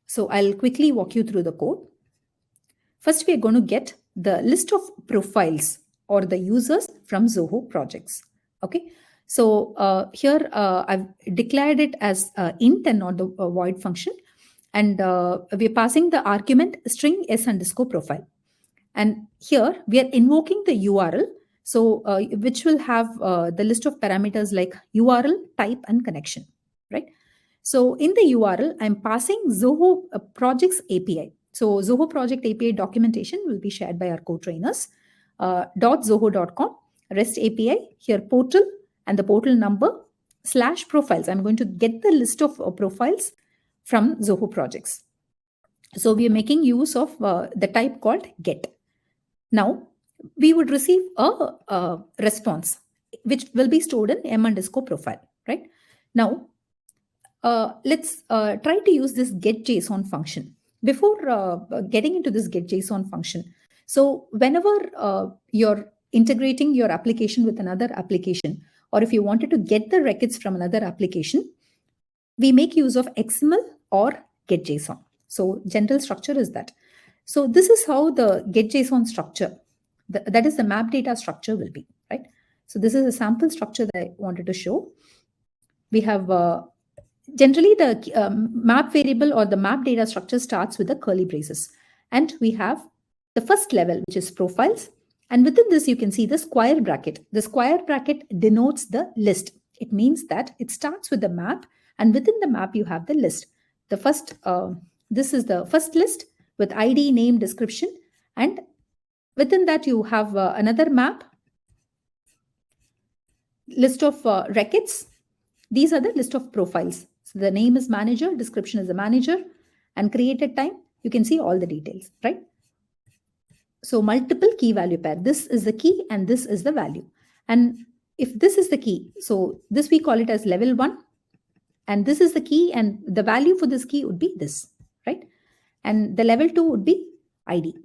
So I'll quickly walk you through the code. First, we are going to get the list of profiles or the users from Zoho projects. Okay. So here I've declared it as int and not the void function. And we're passing the argument string s underscore profile. And here we are invoking the URL. So which will have the list of parameters like URL, type, and connection, right? So in the URL, I'm passing Zoho projects API. So Zoho project API documentation will be shared by our co-trainers. .zoho.com, REST API, here portal and the portal number /profiles. I'm going to get the list of profiles from Zoho projects. So we are making use of the type called get. Now we would receive a response which will be stored in m underscore profile, right? Now let's try to use this get.json function. Before getting into this get.json function, so whenever you're integrating your application with another application, or if you wanted to get the records from another application, we make use of XML or get.json. So general structure is that. So this is how the get.json structure, that is the map data structure will be, right? So this is a sample structure that I wanted to show. We have generally the map variable or the map data structure starts with the curly braces. And we have the first level, which is profiles. And within this, you can see the square bracket. The square bracket denotes the list. It means that it starts with the map, and within the map, you have the list. The first, this is the first list with ID, name, description. And within that, you have another map, list of records. These are the list of profiles. So the name is manager, description is the manager, and created time, you can see all the details, right? So multiple key value pair. This is the key and this is the value. And if this is the key, so this we call it as level 1. And this is the key, and the value for this key would be this, right? And the level 2 would be ID.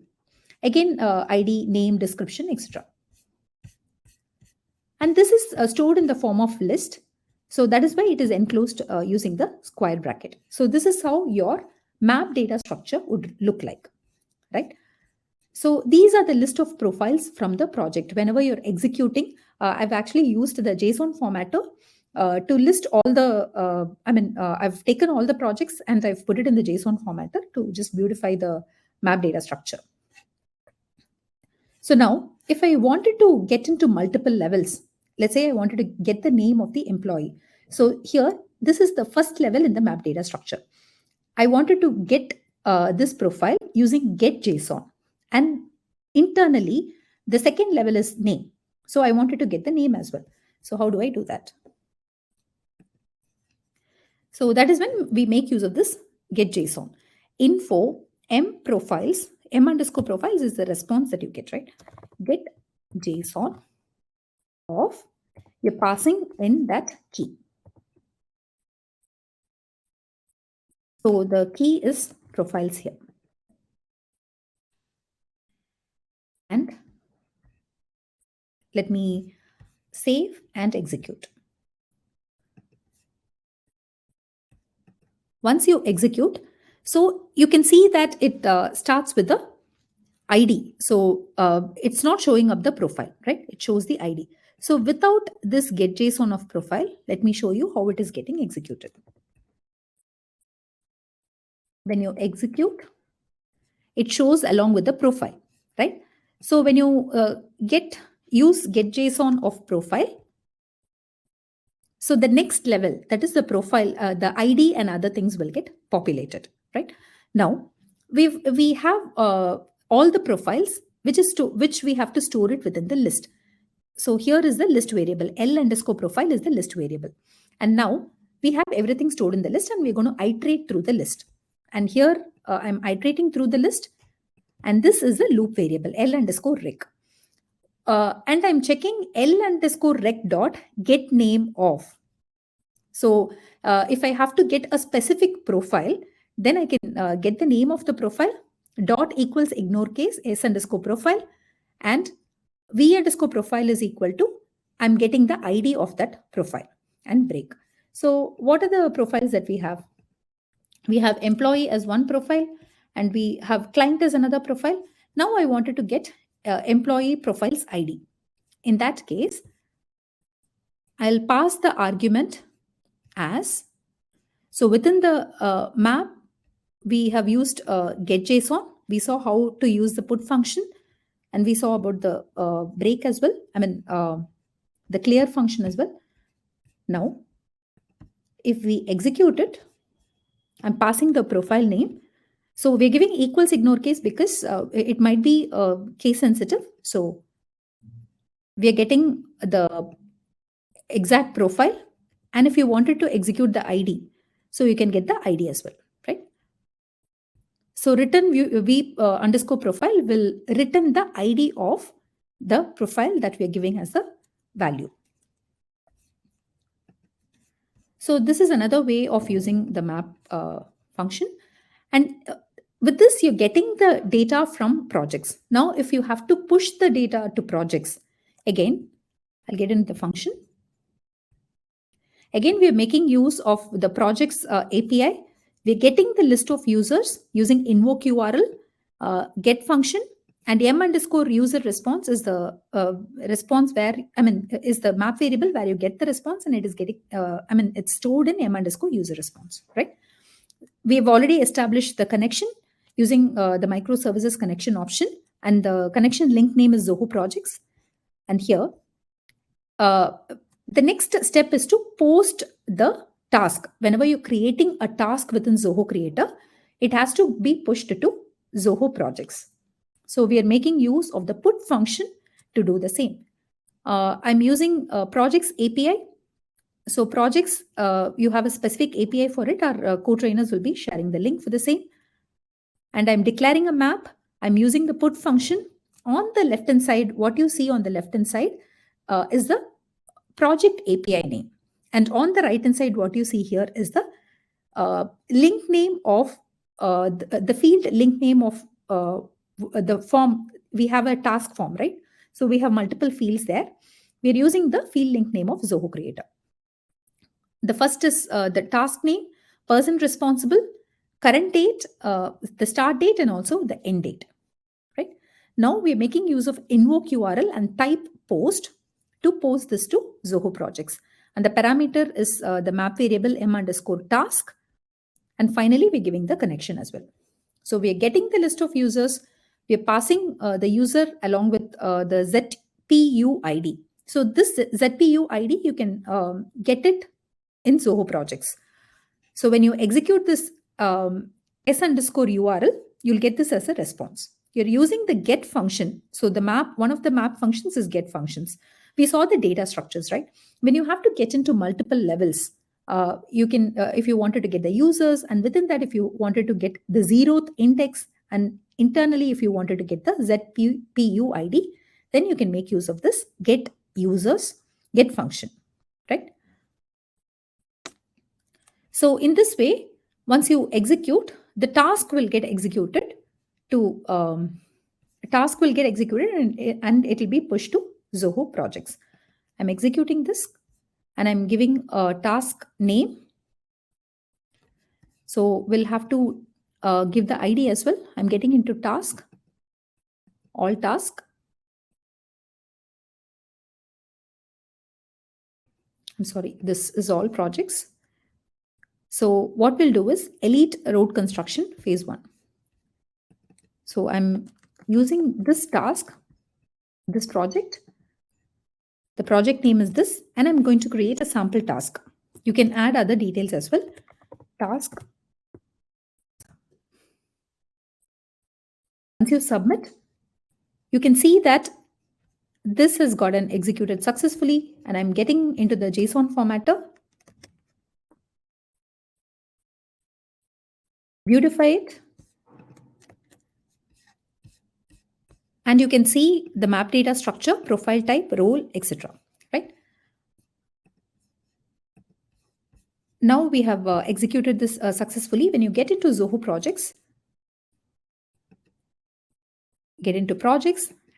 Again, ID, name, description, etc. And this is stored in the form of list. So that is why it is enclosed using the square bracket. So this is how your map data structure would look like, right? So these are the list of profiles from the project. Whenever you're executing, I've actually used the JSON formatter to list all the, I've taken all the projects and I've put it in the JSON formatter to just beautify the map data structure. So now, if I wanted to get into multiple levels, let's say I wanted to get the name of the employee. So here, this is the first level in the map data structure. I wanted to get this profile using get.json. And internally, the second level is name. So I wanted to get the name as well. So how do I do that? So that is when we make use of this get.json. Info m profiles, m underscore profiles is the response that you get, right? Get JSON of, you're passing in that key. So the key is profiles here. And let me save and execute. Once you execute, so you can see that it starts with the ID. So it's not showing up the profile, right? It shows the ID. So without this get.json of profile, let me show you how it is getting executed. When you execute, it shows along with the profile, right? So when you use get.json of profile, so the next level, that is the profile, the ID and other things will get populated, right? Now, we have all the profiles, which we have to store it within the list. So here is the list variable. L underscore profile is the list variable. And now we have everything stored in the list, and we're going to iterate through the list. And here I'm iterating through the list. And this is the loop variable, L underscore rec. And I'm checking L underscore rec dot get name of. So if I have to get a specific profile, then I can get the name of the profile, dot equals ignore case, s underscore profile, and v underscore profile is equal to, I'm getting the ID of that profile, and break. So what are the profiles that we have? We have employee as one profile, and we have client as another profile. Now I wanted to get employee profiles ID. In that case, I'll pass the argument as, so within the map, we have used getJSON. We saw how to use the put function, and we saw about the break as well. I mean, the clear function as well. Now, if we execute it, I'm passing the profile name. So we're giving equals ignore case because it might be case sensitive. So we are getting the exact profile. And if you wanted to execute the ID, so you can get the ID as well, right? So return v underscore profile will return the ID of the profile that we are giving as the value. So this is another way of using the map function. And with this, you're getting the data from projects. Now, if you have to push the data to projects, again, I'll get into the function. Again, we are making use of the projects API. We're getting the list of users using invoke URL, get function, and m underscore user response is the response where, is the map variable where you get the response, and it is getting, it's stored in m underscore user response, right? We've already established the connection using the microservices connection option, and the connection link name is Zoho projects. And here, the next step is to post the task. Whenever you're creating a task within Zoho Creator, it has to be pushed to Zoho projects. So we are making use of the put function to do the same. I'm using projects API. So projects, you have a specific API for it. Our co-trainers will be sharing the link for the same. And I'm declaring a map. I'm using the put function. On the left-hand side, what you see on the left-hand side is the project API name. And on the right-hand side, what you see here is the link name of the field link name of the form. We have a task form, right? So we have multiple fields there. We're using the field link name of Zoho Creator. The first is the task name, person responsible, current date, the start date, and also the end date, right? Now we're making use of invoke URL and type post to post this to Zoho projects. And the parameter is the map variable m underscore task. And finally, we're giving the connection as well. So we are getting the list of users. We are passing the user along with the ZPU ID. So this ZPU ID, you can get it in Zoho projects. So when you execute this s underscore URL, you'll get this as a response. You're using the get function. So the map, one of the map functions is get functions. We saw the data structures, right? When you have to get into multiple levels, you can, if you wanted to get the users, and within that, if you wanted to get the 0th index, and internally, if you wanted to get the ZPU ID, then you can make use of this get users, get function, right? So in this way, once you execute, the task will get executed to and it will be pushed to Zoho projects. I'm executing this and I'm giving a task name. So we'll have to give the ID as well. I'm getting into task, all task. I'm sorry, this is all projects. So what we'll do is elite road construction phase 1. So I'm using this task, this project. The project name is this, and I'm going to create a sample task. You can add other details as well. Task. Once you submit, you can see that this has gotten executed successfully, and I'm getting into the JSON formatter. Beautify it. And you can see the map data structure, profile type, role, etc. Right? now we have executed this successfully. When you get into Zoho projects,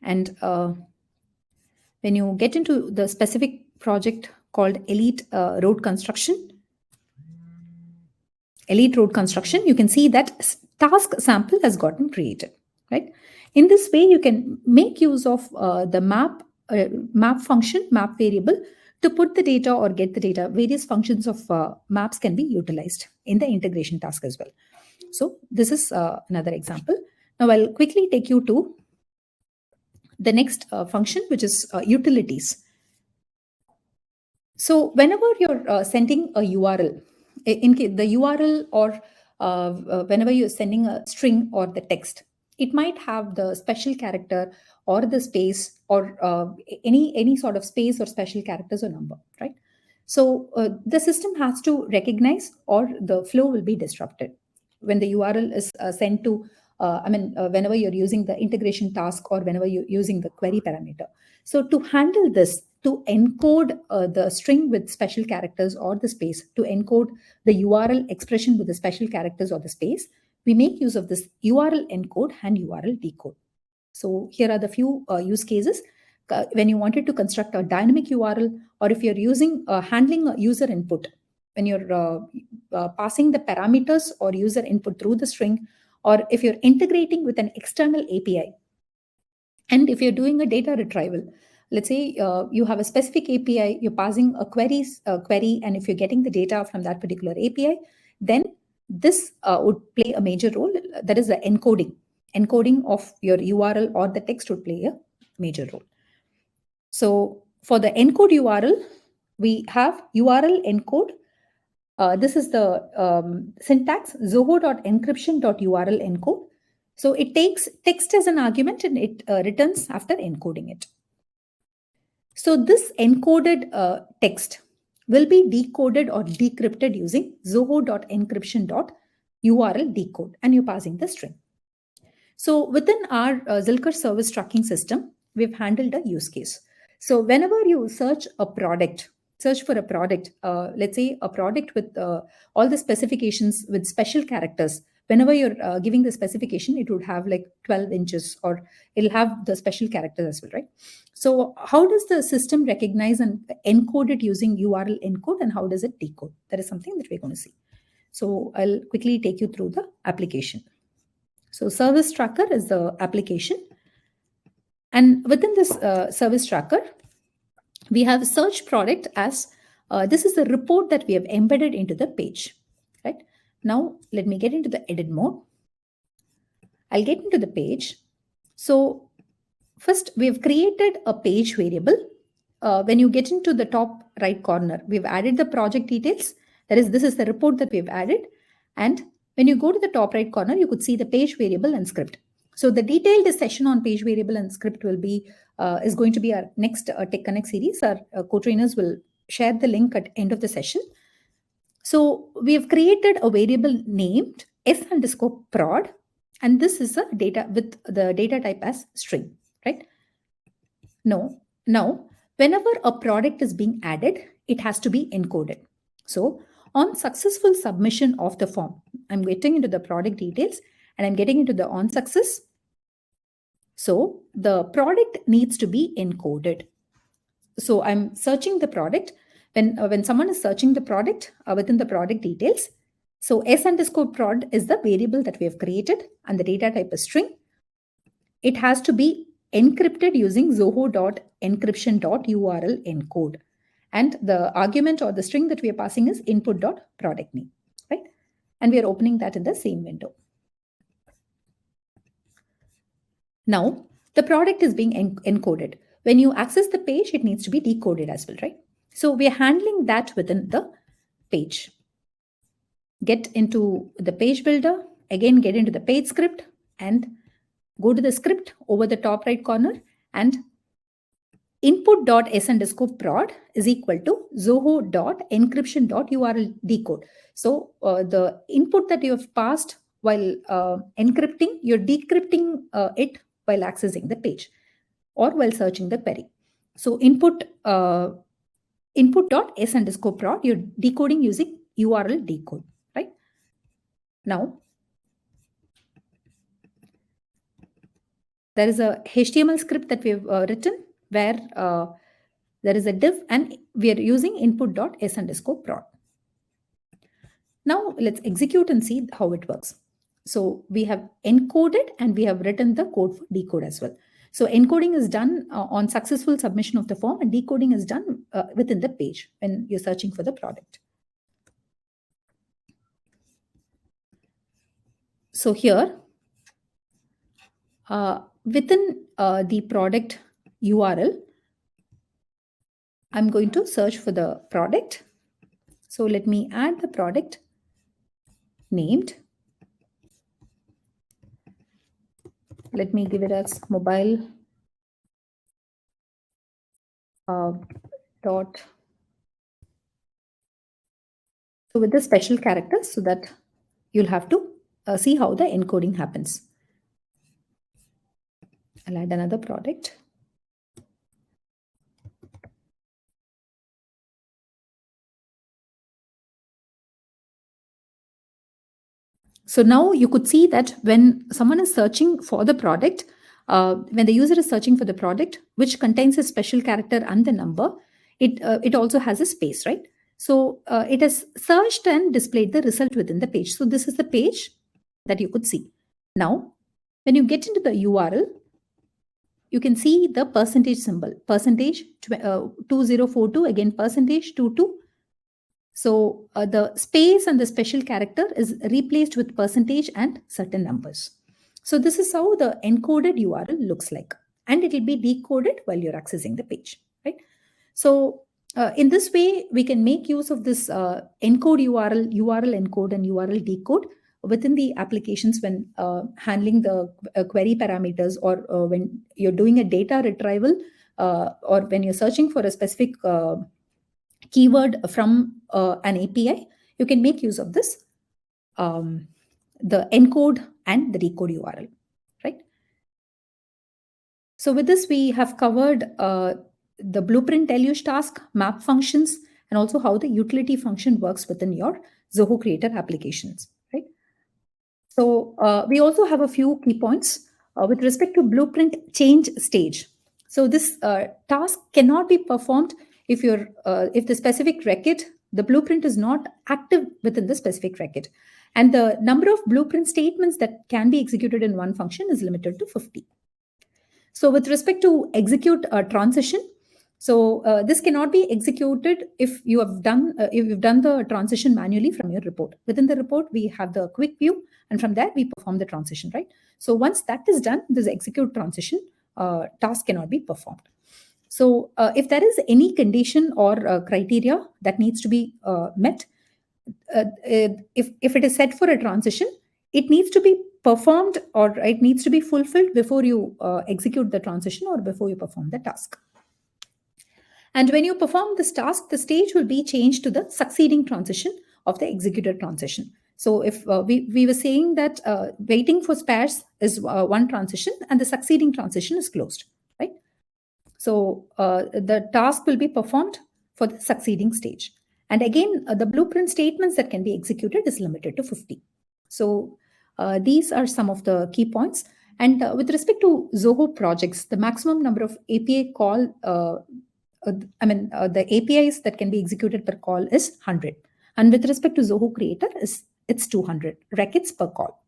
and when you get into the specific project called Elite Road Construction, you can see that task sample has gotten created, right? In this way, you can make use of the map function, map variable, to put the data or get the data. Various functions of maps can be utilized in the integration task as well. So this is another example. Now I'll quickly take you to the next function, which is utilities. So whenever you're sending a URL, in case the URL or whenever you're sending a string or the text, it might have the special character or the space or any sort of space or special characters or number, right? So the system has to recognize, or the flow will be disrupted when the URL is sent to, whenever you're using the integration task or whenever you're using the query parameter. So to handle this, to encode the string with special characters or the space, to encode the URL expression with the special characters or the space, we make use of this URL encode and URL decode. So here are the few use cases. When you wanted to construct a dynamic URL, or if you're using handling a user input, when you're passing the parameters or user input through the string, or if you're integrating with an external API, and if you're doing a data retrieval, let's say you have a specific API, you're passing a query, and if you're getting the data from that particular API, then this would play a major role. That is the encoding of your URL or the text would play a major role. So for the encode URL, we have URL encode. This is the syntax, zoho.encryption.url encode. So it takes text as an argument and it returns after encoding it. So this encoded text will be decoded or decrypted using zoho.encryption.url decode, and you're passing the string. So within our Zilker service tracking system, we've handled a use case. So whenever you search for a product, let's say a product with all the specifications with special characters, whenever you're giving the specification, it would have like 12 inches, or it'll have the special characters as well, right? So how does the system recognize and encode it using URL encode, and how does it decode? That is something that we're going to see. So I'll quickly take you through the application. So service tracker is the application. And within this service tracker, we have a search product as this is the report that we have embedded into the page, right? Now, let me get into the edit mode. I'll get into the page. So first, we have created a page variable. When you get into the top right corner, we've added the project details. That is, this is the report that we've added. And when you go to the top right corner, you could see the page variable and script. So the detailed session on page variable and script will be is going to be our next Tech Connect series. Our co-trainers will share the link at the end of the session. So we have created a variable named s_prod, and this is a data with the data type as string, right? Now, whenever a product is being added, it has to be encoded. So on successful submission of the form, I'm getting into the product details and I'm getting into the on success. So the product needs to be encoded. So I'm searching the product. When someone is searching the product within the product details, so s_prod is the variable that we have created and the data type is string. It has to be encrypted using zoho.encryption.url encode. And the argument or the string that we are passing is input.product name, right? And we are opening that in the same window. Now, the product is being encoded. When you access the page, it needs to be decoded as well, right? So we are handling that within the page. Get into the page builder, again get into the page script and go to the script over the top right corner, and input.s_prod is equal to zoho.encryption.url decode. So the input that you have passed while encrypting, you're decrypting it while accessing the page or while searching the query. So input.s_prod, you're decoding using URL decode, right? Now, there is a HTML script that we've written where there is a div and we are using input.s_prod. Now let's execute and see how it works. So we have encoded and we have written the code for decode as well. So encoding is done on successful submission of the form, and decoding is done within the page when you're searching for the product. So here, within the product URL, I'm going to search for the product. So let me add the product named. Let me give it as mobile dot. So with the special characters, so that you'll have to see how the encoding happens. I'll add another product. So now you could see that when someone is searching for the product, when the user is searching for the product, which contains a special character and the number, it also has a space, right? So it has searched and displayed the result within the page. So this is the page that you could see. Now, when you get into the URL, you can see the percentage symbol, percentage 2042, again percentage 22. So the space and the special character is replaced with percentage and certain numbers. So this is how the encoded URL looks like, and it will be decoded while you're accessing the page, right? So in this way, we can make use of this encode URL, URL encode and URL decode within the applications when handling the query parameters, or when you're doing a data retrieval, or when you're searching for a specific keyword from an API, you can make use of this, the encode and the decode URL, right? So with this, we have covered the Blueprint Deluge task, map functions, and also how the utility function works within your Zoho Creator applications, right? So we also have a few key points with respect to Blueprint change stage. So this task cannot be performed if the specific record, the blueprint is not active within the specific record. And the number of blueprint statements that can be executed in one function is limited to 50. So with respect to execute a transition, so this cannot be executed if you've done the transition manually from your report. Within the report, we have the quick view, and from that we perform the transition, right? So once that is done, this execute transition task cannot be performed. So if there is any condition or criteria that needs to be met, if it is set for a transition, it needs to be performed, or it needs to be fulfilled before you execute the transition or before you perform the task. And when you perform this task, the stage will be changed to the succeeding transition of the executed transition. So if we were saying that waiting for spares is one transition and the succeeding transition is closed, right? So the task will be performed for the succeeding stage. And again, the blueprint statements that can be executed is limited to 50. So these are some of the key points. And with respect to Zoho projects, the maximum number of API call, the APIs that can be executed per call is 100. And with respect to Zoho Creator, it's 200 records per call.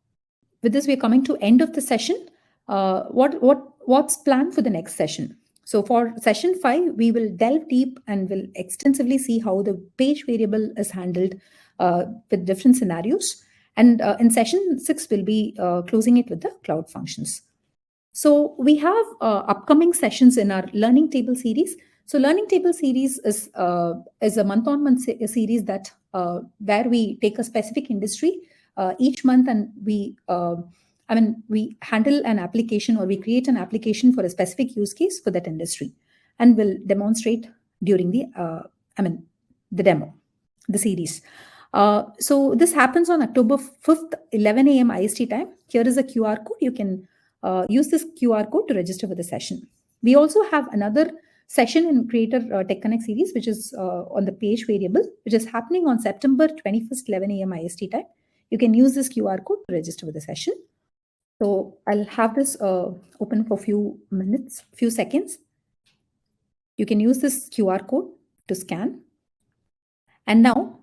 With this, we're coming to end of the session. What's planned for the next session? So for session 5, we will delve deep and will extensively see how the page variable is handled with different scenarios. And in session 6, we'll be closing it with the cloud functions. So we have upcoming sessions in our learning table series. So learning table series is a month-on-month series that where we take a specific industry each month, and we handle an application, or we create an application for a specific use case for that industry, and we'll demonstrate during the demo, the series. So this happens on October 5th, 11 a.m. IST time. Here is a QR code. You can use this QR code to register for the session. We also have another session in Creator Tech Connect series, which is on the page variable, which is happening on September 21st, 11 a.m. IST time. You can use this QR code to register with the session. So I'll have this open for a few minutes, few seconds. You can use this QR code to scan. And now,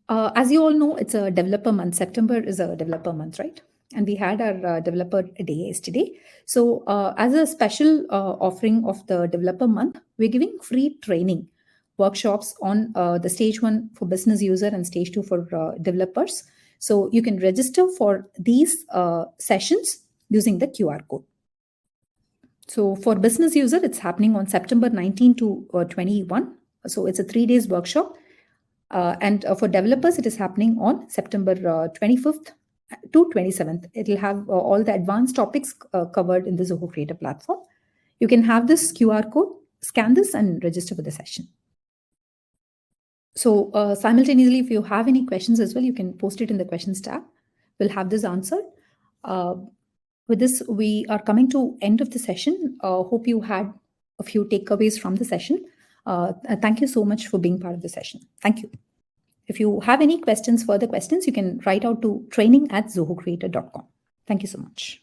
as you all know, it's a developer month. September is a developer month, right? And we had our developer day yesterday. So as a special offering of the developer month, we're giving free training workshops on the stage 1 for business user and stage 2 for developers. So you can register for these sessions using the QR code. So for business user, it's happening on September 19 to 21. So it's a 3 days workshop. And for developers, it is happening on September 25th to 27th. It'll have all the advanced topics covered in the Zoho Creator platform. You can have this QR code, scan this and register for the session. So simultaneously, if you have any questions as well, you can post it in the questions tab. We'll have this answered. With this, we are coming to end of the session. Hope you had a few takeaways from the session. Thank you so much for being part of the session. Thank you. If you have any questions, further questions, you can write out to training@zohocreator.com. Thank you so much.